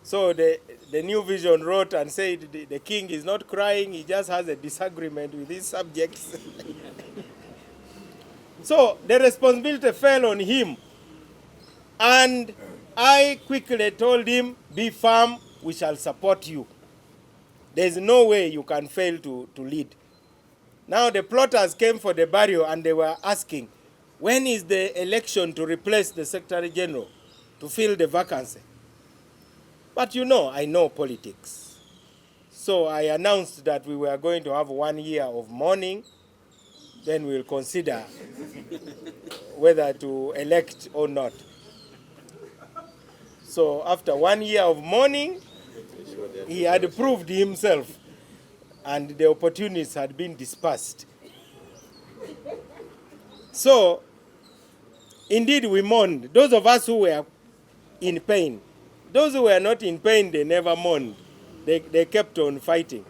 So the New Vision wrote and said the king is not crying, he just has a disagreement with his subjects. So the responsibility fell on him. And I quickly told him, be firm, we shall support you. There's no way you can fail to lead. Now the plotters came for the burial and they were asking, when is the election to replace the Secretary General to fill the vacancy? But you know, I know politics. So I announced that we were going to have 1 year of mourning. Then we'll consider whether to elect or not. So after 1 year of mourning, he had proved himself and the opportunities had been dispersed. So, indeed we mourned. Those of us who were in pain. Those who were not in pain, they never mourned. They kept on fighting.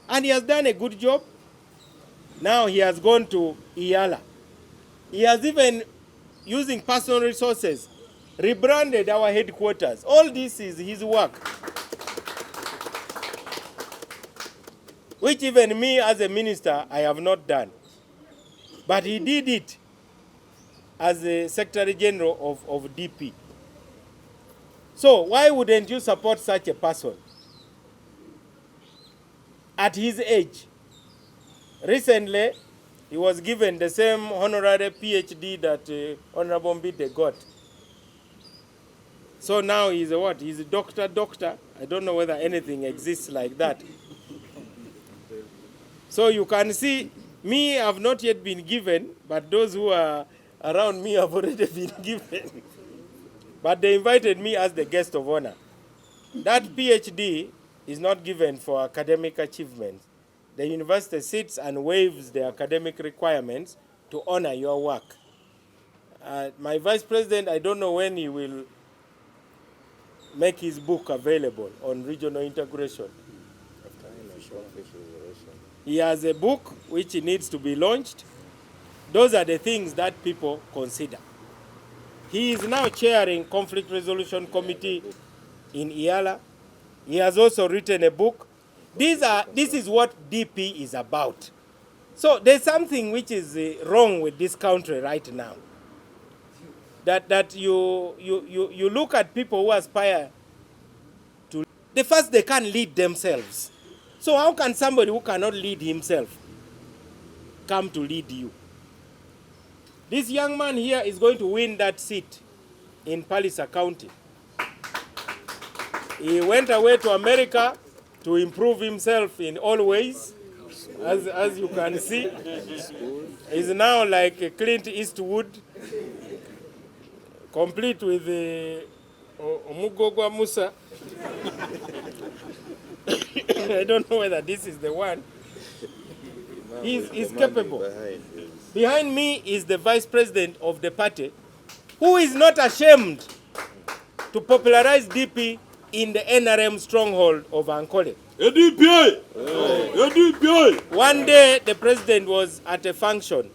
And he has done a good job. Now he has gone to Iyala. He has even, using personal resources, rebranded our headquarters. All this is his work. Which even me as a minister, I have not done. But he did it as a Secretary General of DP. So why wouldn't you support such a person? At his age, recently, he was given the same honorary PhD that Honorable Mbidde got. So now he's a what? He's a doctor. I don't know whether anything exists like that. So you can see, me have not yet been given, but those who are around me have already been given. But they invited me as the guest of honor. That PhD is not given for academic achievements. The university sits and waives the academic requirements to honor your work. My vice president, I don't know when he will make his book available on regional integration. He has a book which needs to be launched. Those are the things that people consider. He is now chairing Conflict Resolution Committee in Iyala. He has also written a book. This is what DP is about. So there's something which is wrong with this country right now. That you look at people who aspire to, first they can't lead themselves. So how can somebody who cannot lead himself come to lead you? This young man here is going to win that seat in Palliser County. He went away to America to improve himself in all ways, as you can see. He's now like Clint Eastwood, complete with Omugogwa Musa. I don't know whether this is the one. He's capable. Behind me is the vice president of the party, who is not ashamed to popularize DP in the NRM stronghold of Ankole. ADPI! ADPI! One day, the president was at a function,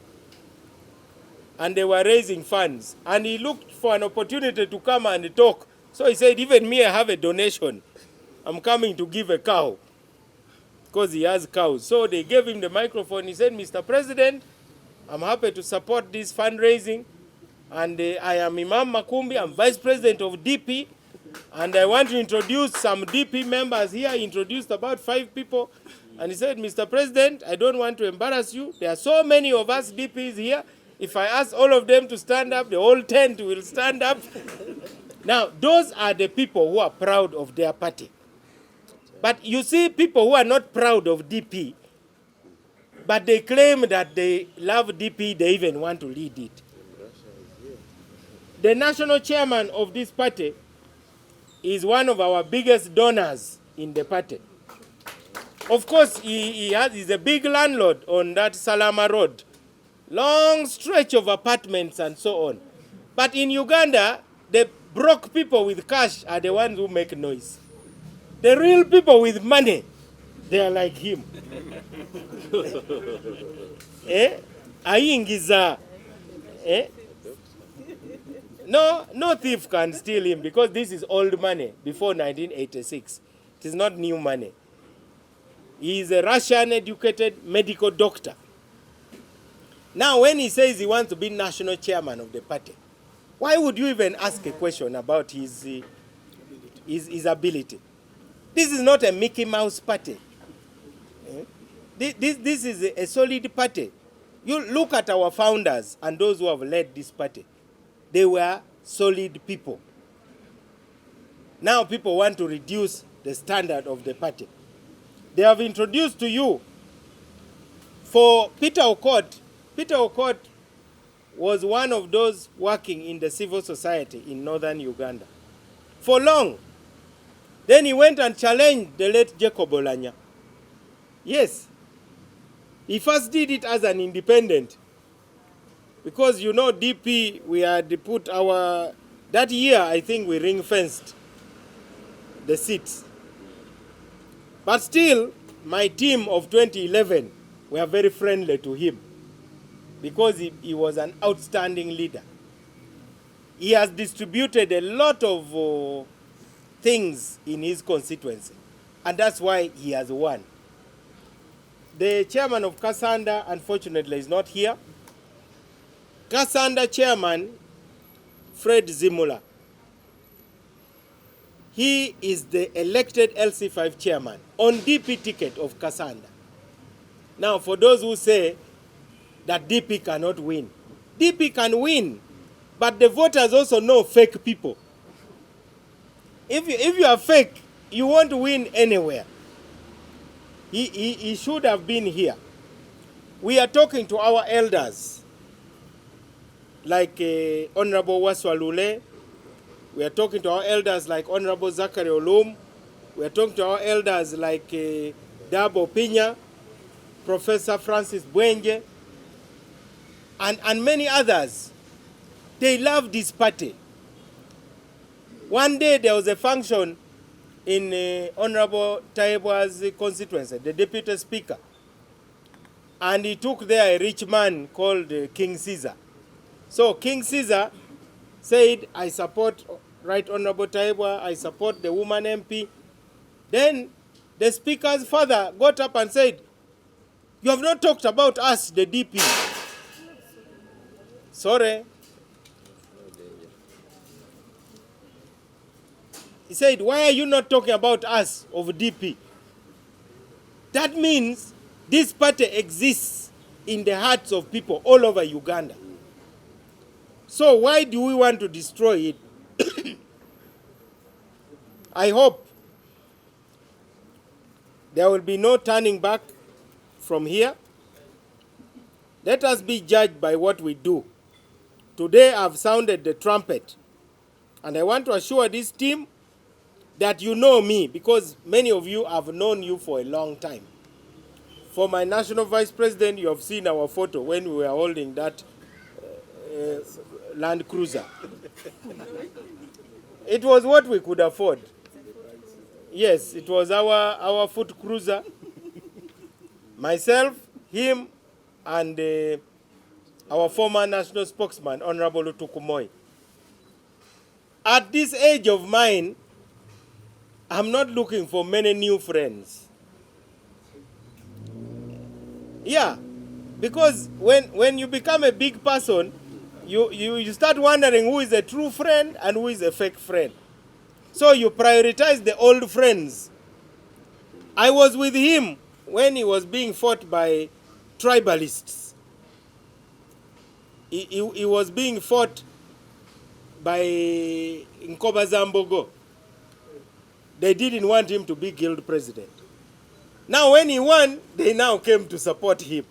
and they were raising funds, and he looked for an opportunity to come and talk. So he said, even me, I have a donation. I'm coming to give a cow, because he has cows. So they gave him the microphone. He said, Mr. President, I'm happy to support this fundraising, and I am Imam Makumbi. I'm vice president of DP, and I want to introduce some DP members here. He introduced about 5 people, and he said, Mr. President, I don't want to embarrass you. There are so many of us DPs here. If I ask all of them to stand up, the whole tent will stand up. Now, those are the people who are proud of their party. But you see people who are not proud of DP, but they claim that they love DP, they even want to lead it. The national chairman of this party is one of our biggest donors in the party. Of course, he's a big landlord on that Salama Road. Long stretch of apartments and so on. But in Uganda, the broke people with cash are the ones who make noise. The real people with money, they are like him. Ayingiza. No thief can steal him, because this is old money before 1986. It is not new money. He is a Russian-educated medical doctor. Now, when he says he wants to be national chairman of the party, why would you even ask a question about his ability? This is not a Mickey Mouse party. This is a solid party. You look at our founders and those who have led this party. They were solid people. Now people want to reduce the standard of the party. They have introduced to you, for Peter Okot. Peter Okot was one of those working in the civil society in northern Uganda for long. Then he went and challenged the late Jacob Olanya. Yes, he first did it as an independent. Because, you know, DP, we had put our, that year, I think we ring-fenced the seats. But still, my team of 2011 were very friendly to him, because he was an outstanding leader. He has distributed a lot of things in his constituency, and that's why he has won. The chairman of Kasanda, unfortunately, is not here. Kasanda chairman, Fred Zimula, he is the elected LC5 chairman on DP ticket of Kasanda. Now, for those who say that DP cannot win, DP can win, but the voters also know fake people. If you are fake, you won't win anywhere. He should have been here. We are talking to our elders, like Honorable Waswalule. We are talking to our elders like Honorable Zachary Olum. We are talking to our elders like Dabo Pinya, Professor Francis Bwenge, and many others. They love this party. One day there was a function in Honorable Taibwa's constituency, the deputy speaker, and he took there a rich man called King Caesar. So King Caesar said, I support Right Honorable Taibwa, I support the woman MP. Then the speaker's father got up and said, you have not talked about us, the DP. Sorry. He said, why are you not talking about us of DP? That means this party exists in the hearts of people all over Uganda. So why do we want to destroy it? I hope there will be no turning back from here. Let us be judged by what we do. Today I've sounded the trumpet And I want to assure this team that you know me, because many of you have known you for a long time. For my national vice president, you have seen our photo when we were holding that Land Cruiser. It was what we could afford. Yes, it was our foot cruiser. Myself, him, and our former national spokesman, Honorable Tukumoi. At this age of mine, I'm not looking for many new friends. Yeah, because when you become a big person, you start wondering who is a true friend and who is a fake friend. So you prioritize the old friends. I was with him when he was being fought by tribalists. He was being fought by Nkoba Zambogo. They didn't want him to be guild president. Now when he won, they now came to support him.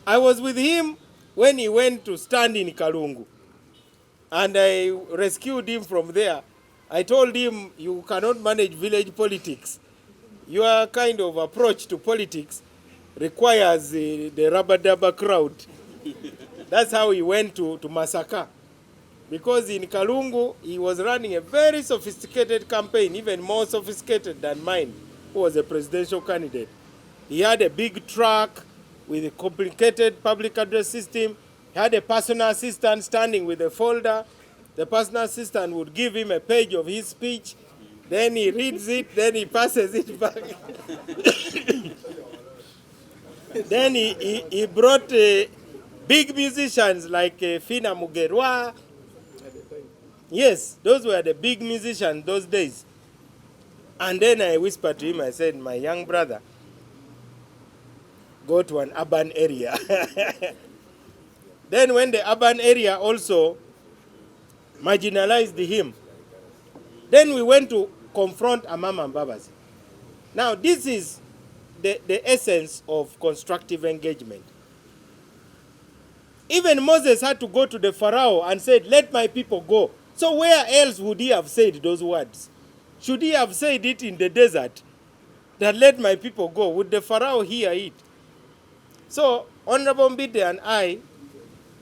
I was with him when he went to stand in Kalungu. And I rescued him from there. I told him, you cannot manage village politics. Your kind of approach to politics requires the rubber-dubber crowd. That's how he went to Masaka. Because in Kalungu, he was running a very sophisticated campaign, even more sophisticated than mine, who was a presidential candidate. He had a big truck with a complicated public address system. He had a personal assistant standing with a folder. The personal assistant would give him a page of his speech. Then he reads it, then he passes it back. Then he brought big musicians like Fina Mugerwa. Yes, those were the big musicians those days. And then I whispered to him, I said, my young brother, go to an urban area. Then when the urban area also marginalized him, then we went to confront Amama Mbabazi. Now this is the essence of constructive engagement. Even Moses had to go to the Pharaoh and said, let my people go. So where else would he have said those words? Should he have said it in the desert, that let my people go? Would the Pharaoh hear it? So Honorable Mbidde and I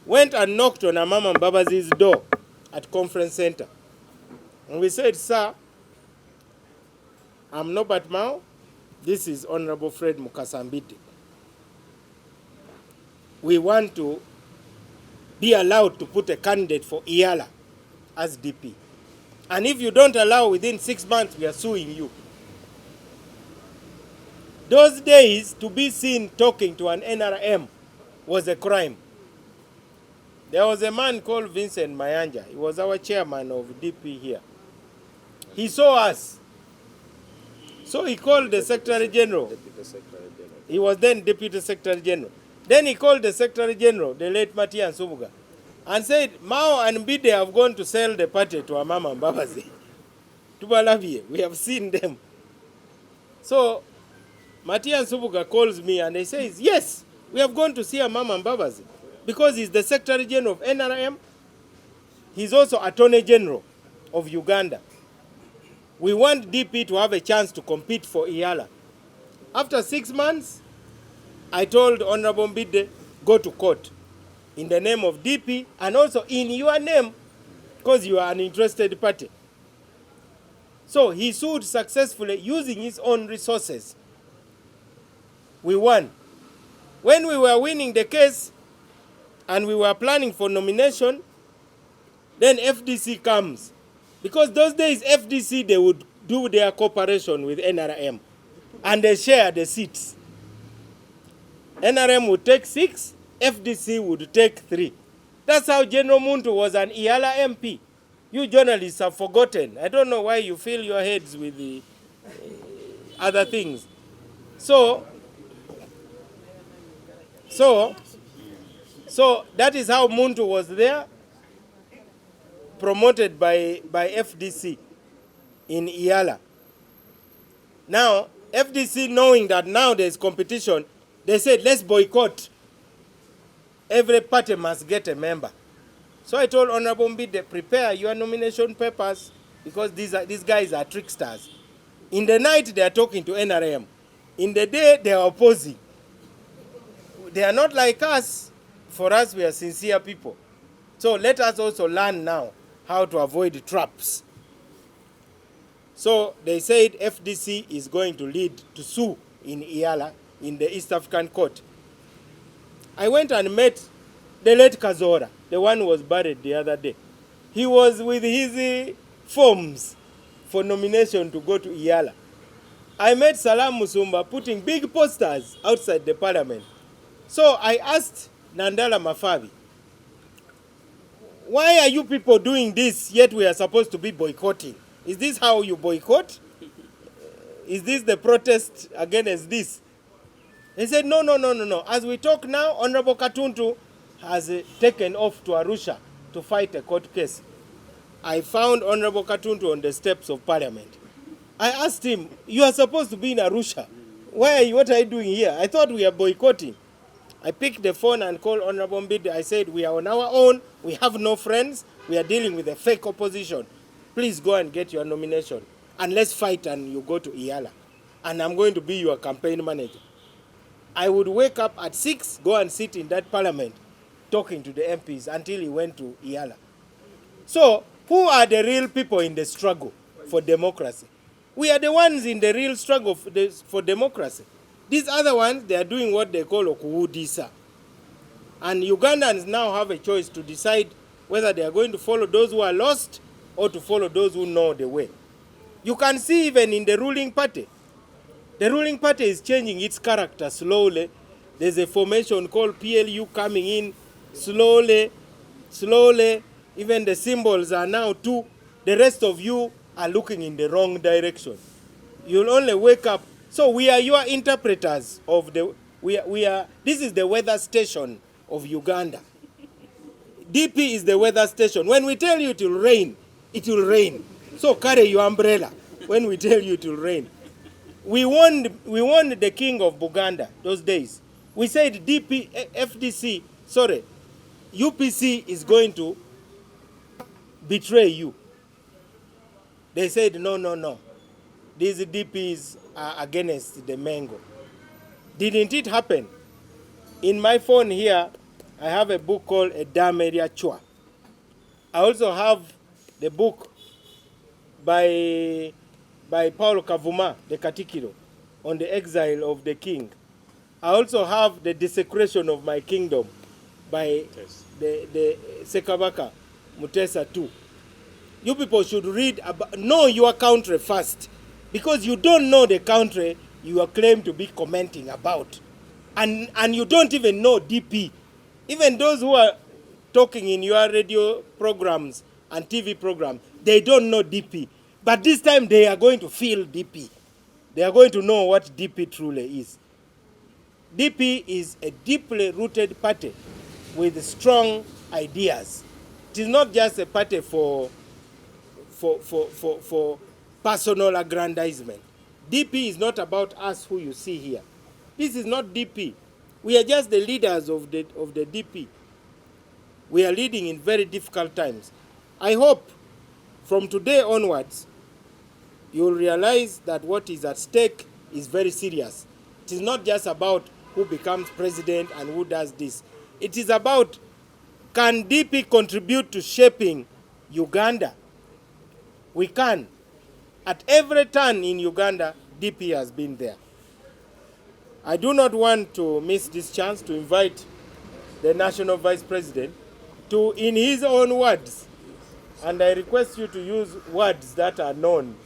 went and knocked on Amama Mbabazi's door at Conference Center. And we said, sir, I'm Norbert Mao. This is Honorable Fred Mukasa Mbidde. We want to be allowed to put a candidate for Iyala as DP. And if you don't allow within 6 months, we are suing you. Those days, to be seen talking to an NRM was a crime. There was a man called Vincent Mayanja. He was our chairman of DP here. He saw us. So he called the Secretary General. He was then Deputy Secretary General. Then he called the Secretary General, the late Matian Subuga, and said, Mao and Mbidde have gone to sell the party to Amama Mbabazi. To Balavie, we have seen them. So Matian Subuga calls me and he says, yes, we have gone to see Amama Mbabazi because he's the Secretary General of NRM. He's also Attorney General of Uganda. We want DP to have a chance to compete for Iyala. After 6 months, I told Honorable Mbidde, go to court in the name of DP and also in your name because you are an interested party. So he sued successfully using his own resources. We won. When we were winning the case and we were planning for nomination, then FDC comes. Because those days FDC, they would do their cooperation with NRM and they share the seats. NRM would take 6, FDC would take 3. That's how General Muntu was an Iyala MP. You journalists have forgotten. I don't know why you fill your heads with the other things. So that is how Muntu was there, promoted by FDC in Iyala. Now, FDC, knowing that now there's competition, they said, let's boycott. Every party must get a member. So I told Honorable Mbidde, prepare your nomination papers because these guys are tricksters. In the night, they are talking to NRM. In the day, they are opposing. They are not like us. For us, we are sincere people. So let us also learn now how to avoid traps. So they said FDC is going to lead to sue in Iala, in the East African Court. I went and met the late Kazora, the one who was buried the other day. He was with his forms for nomination to go to Iala. I met Salam Musumba putting big posters outside the parliament. So I asked Nandala Mafavi, why are you people doing this yet we are supposed to be boycotting? Is this how you boycott? Is this the protest against this? He said, no. As we talk now, Honorable Katuntu has taken off to Arusha to fight a court case. I found Honorable Katuntu on the steps of Parliament. I asked him, you are supposed to be in Arusha. What are you doing here? I thought we are boycotting. I picked the phone and called Honorable Mbidde. I said, we are on our own. We have no friends. We are dealing with a fake opposition. Please go and get your nomination. And let's fight and you go to Iala. And I'm going to be your campaign manager. I would wake up at 6, go and sit in that parliament, talking to the MPs until he went to Iala. So, who are the real people in the struggle for democracy? We are the ones in the real struggle for democracy. These other ones, they are doing what they call okuudisa. And Ugandans now have a choice to decide whether they are going to follow those who are lost or to follow those who know the way. You can see even in the ruling party. The ruling party is changing its character slowly. There's a formation called PLU coming in slowly. Even the symbols are now two. The rest of you are looking in the wrong direction. You'll only wake up. So we are your interpreters of the, this is the weather station of Uganda. DP is the weather station. When we tell you it will rain, it will rain. So carry your umbrella when we tell you it will rain. We warned the king of Buganda those days. We said UPC is going to betray you. They said, no. These DPs are against the Mengo. Didn't it happen? In my phone here, I have a book called Edameria Chua. I also have the book by Paulo Kavuma, the Katikiro, on the exile of the king. I also have the desecration of my kingdom by the Sekabaka Mutesa II. You people should know your country first, because you don't know the country you are claimed to be commenting about. And you don't even know DP. Even those who are talking in your radio programs and TV programs, they don't know DP. But this time they are going to feel DP. They are going to know what DP truly is. DP is a deeply rooted party with strong ideas. It is not just a party for personal aggrandizement. DP is not about us who you see here. This is not DP. We are just the leaders of the DP. We are leading in very difficult times. I hope from today onwards, you'll realize that what is at stake is very serious. It is not just about who becomes president and who does this. It is about, can DP contribute to shaping Uganda? We can. At every turn in Uganda, DP has been there. I do not want to miss this chance to invite the National Vice President to, in his own words, and I request you to use words that are known.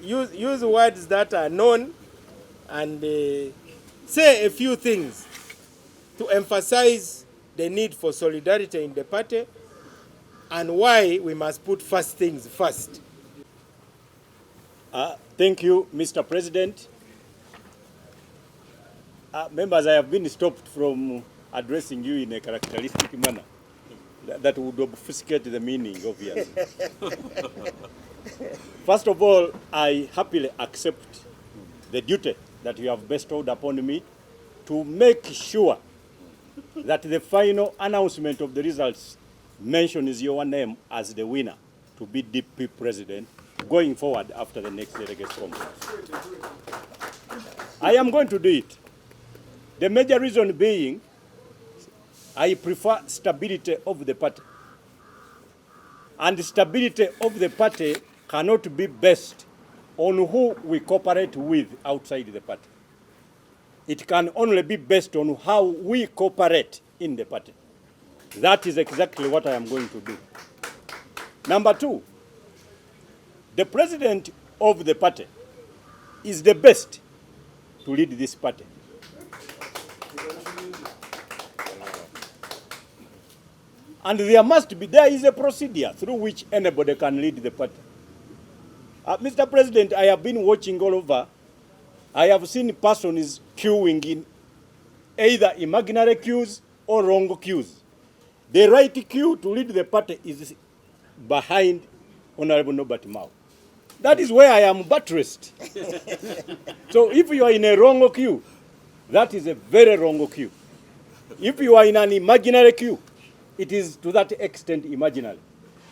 Use words that are known and say a few things to emphasize the need for solidarity in the party and why we must put first things first. Thank you, Mr. President. Members, I have been stopped from addressing you in a characteristic manner that would obfuscate the meaning, obviously. First of all, I happily accept the duty that you have bestowed upon me to make sure that the final announcement of the results mentions your name as the winner to be DP president going forward after the next delegates conference. I am going to do it. The major reason being, I prefer stability of the party. And the stability of the party cannot be based on who we cooperate with outside the party. It can only be based on how we cooperate in the party. That is exactly what I am going to do. Number two, the president of the party is the best to lead this party. And there is a procedure through which anybody can lead the party. Mr. President, I have been watching all over. I have seen persons queuing in either imaginary queues or wrong queues. The right queue to lead the party is behind Honorable Norbert Mao. That is where I am buttressed. So if you are in a wrong queue, that is a very wrong queue. If you are in an imaginary queue, it is to that extent imaginary.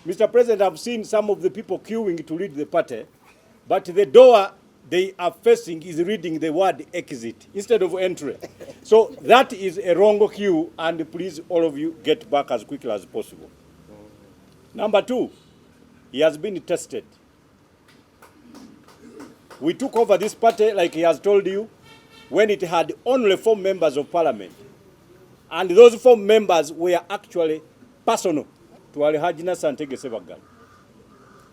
Mr. President, I've seen some of the people queuing to lead the party, but the door they are facing is reading the word exit instead of entry. So that is a wrong queue, and please, all of you, get back as quickly as possible. Number two, he has been tested. We took over this party, like he has told you, when it had only 4 members of parliament. And those 4 members were actually personal to Alhaji Santege Sebagal.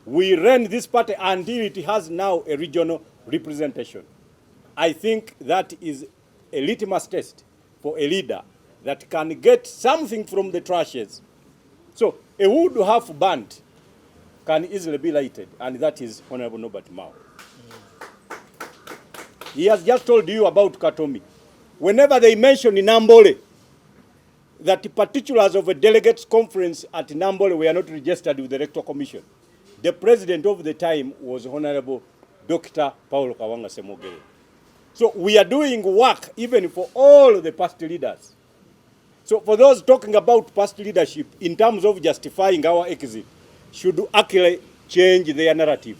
We ran this party until it has now a regional representation. I think that is a litmus test for a leader that can get something from the trashes. So a wood half burnt can easily be lighted, and that is Honorable Norbert Mao. He has just told you about Katomi. Whenever they mention in Nambole that the particulars of a delegates conference at Nambole were not registered with the Electoral Commission, the president of the time was Honorable Dr. Paulo Kawanga Semogere. So we are doing work even for all the past leaders. So for those talking about past leadership in terms of justifying our exit, should actually change their narrative.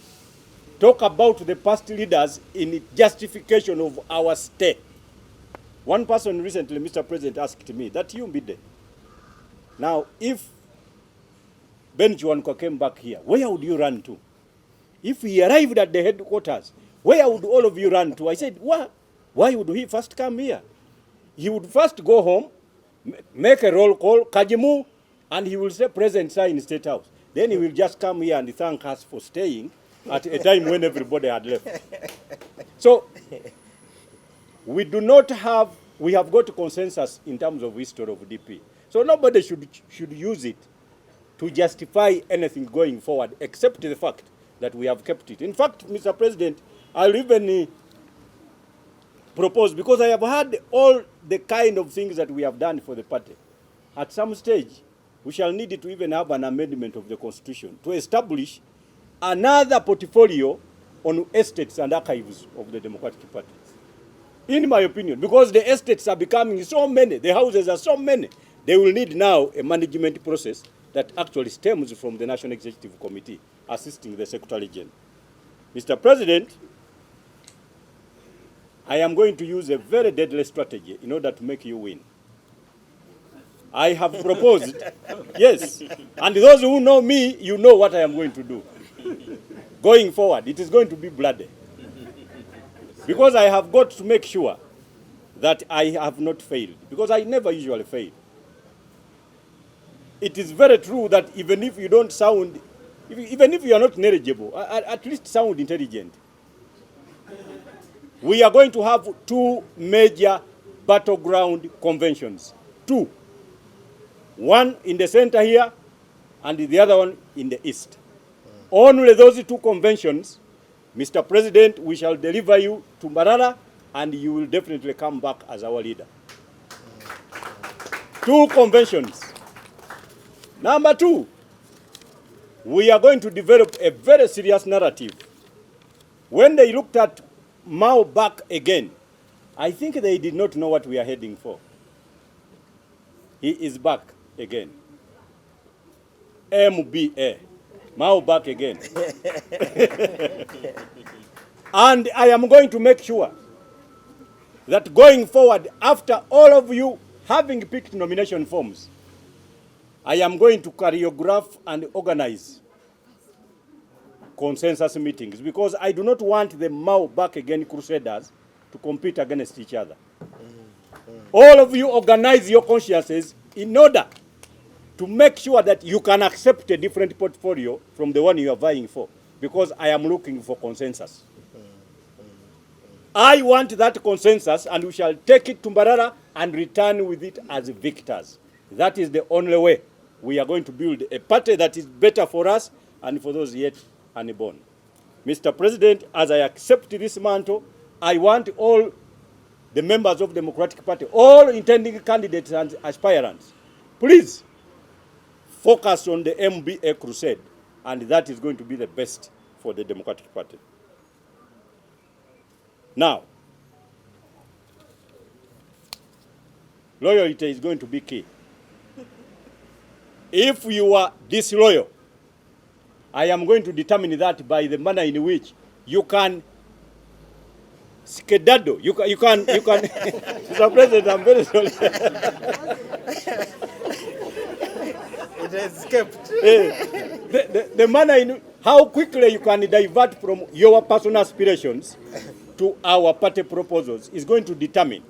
Talk about the past leaders in justification of our stay. One person recently, Mr. President, asked me, that you, Mbidde, now if Ben Chwanko came back here, where would you run to? If he arrived at the headquarters, where would all of you run to? I said, why would he first come here? He would first go home, make a roll call, Kajimu, and he will say, President, sir, in State House. Then he will just come here and thank us for staying at a time when everybody had left. So we have got consensus in terms of history of DP. So nobody should use it to justify anything going forward, except the fact that we have kept it. In fact, Mr. President, I'll even propose, because I have heard all the kind of things that we have done for the party. At some stage, we shall need to even have an amendment of the Constitution to establish another portfolio on estates and archives of the Democratic Party. In my opinion, because the estates are becoming so many, the houses are so many, they will need now a management process that actually stems from the National Executive Committee assisting the Secretary General. Mr. President, I am going to use a very deadly strategy in order to make you win. I have proposed, yes, and those who know me, you know what I am going to do. Going forward, it is going to be bloody. Because I have got to make sure that I have not failed, because I never usually fail. It is very true that even if you don't sound, even if you are not knowledgeable, at least sound intelligent. We are going to have 2 major battleground conventions. 2. One in the center here, and the other one in the east. Only those 2 conventions, Mr. President, we shall deliver you to Mbarara, and you will definitely come back as our leader. 2 conventions. Number 2, we are going to develop a very serious narrative. When they looked at Mao back again, I think they did not know what we are heading for. He is back again. MBA. Mao back again. And I am going to make sure that going forward, after all of you having picked nomination forms, I am going to choreograph and organize consensus meetings, because I do not want the Mao back again crusaders to compete against each other. All of you organize your consciences in order to make sure that you can accept a different portfolio from the one you are vying for, because I am looking for consensus. I want that consensus, and we shall take it to Mbarara and return with it as victors. That is the only way we are going to build a party that is better for us and for those yet unborn. Mr. President, as I accept this mantle, I want all the members of the Democratic Party, all intending candidates and aspirants, please focus on the MBA crusade, and that is going to be the best for the Democratic Party. Now, loyalty is going to be key. If you are disloyal, I am going to determine that by the manner in which you can skedaddle. You can. Mr. President, I'm very sorry. It escaped. The manner in how quickly you can divert from your personal aspirations to our party proposals is going to determine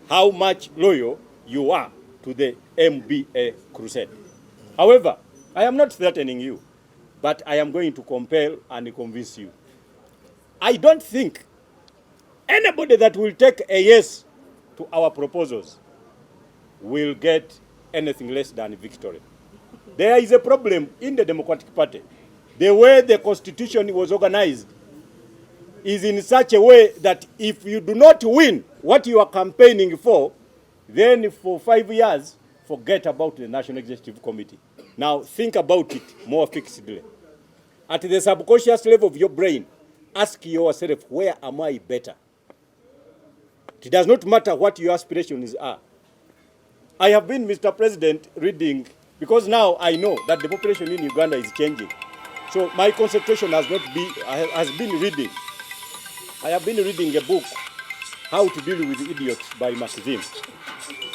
how much loyal you are to the MBA crusade. However, I am not threatening you, but I am going to compel and convince you. I don't think anybody that will take a yes to our proposals will get anything less than victory. There is a problem in the Democratic Party. The way the Constitution was organized is in such a way that if you do not win what you are campaigning for, then for 5 years, forget about the National Executive Committee. Now think about it more fixedly. At the subconscious level of your brain, ask yourself, where am I better? It does not matter what your aspirations are. I have been, Mr. President, reading, because now I know that the population in Uganda is changing. So my concentration has been reading. I have been reading a book, How to Deal with Idiots by Maxim.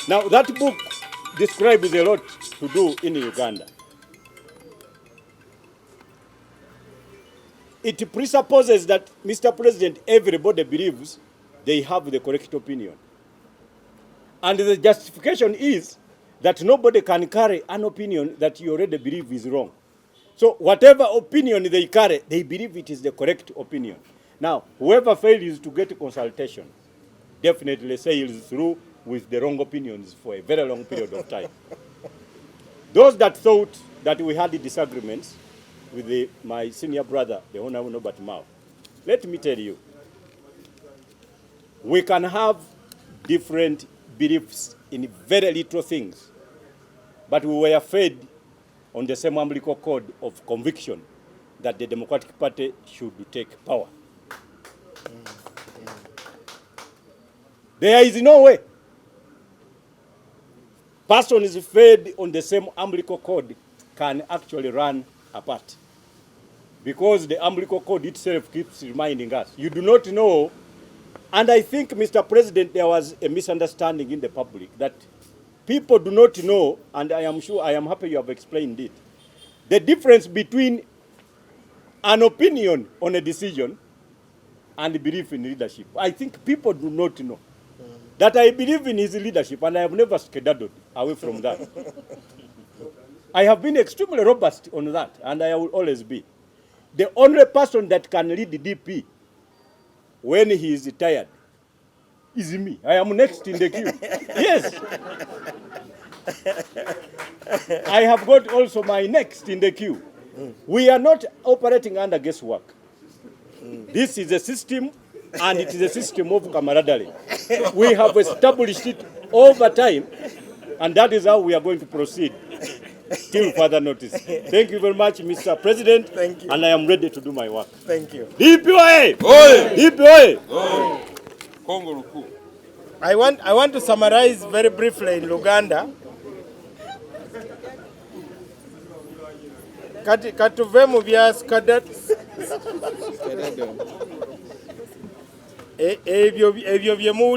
Now that book describes a lot to do in Uganda. It presupposes that, Mr. President, everybody believes they have the correct opinion. And the justification is that nobody can carry an opinion that you already believe is wrong. So whatever opinion they carry, they believe it is the correct opinion. Now, whoever fails to get consultation definitely sails through with the wrong opinions for a very long period of time. Those that thought that we had disagreements with my senior brother, the Honorable Norbert Mao, let me tell you, we can have different beliefs in very little things, but we were fed on the same umbilical cord of conviction that the Democratic Party should take power. There is no way persons fed on the same umbilical cord can actually run apart, because the umbilical cord itself keeps reminding us. You do not know, and I think, Mr. President, there was a misunderstanding in the public that people do not know, and I am happy you have explained it, the difference between an opinion on a decision and belief in leadership. I think people do not know that I believe in his leadership, and I have never skedaddled away from that. I have been extremely robust on that, and I will always be. The only person that can lead the DP when he is tired is me. I am next in the queue. Yes. I have got also my next in the queue. We are not operating under guesswork. This is a system, and it is a system of camaraderie. We have established it over time, and that is how we are going to proceed till further notice. Thank you very much, Mr. President. Thank you. And I am ready to do my work. Thank you. DPOA! Oye! DPOA! Kongo Luku. I want to summarize very briefly in Luganda. Katuve mu bya ebyo bye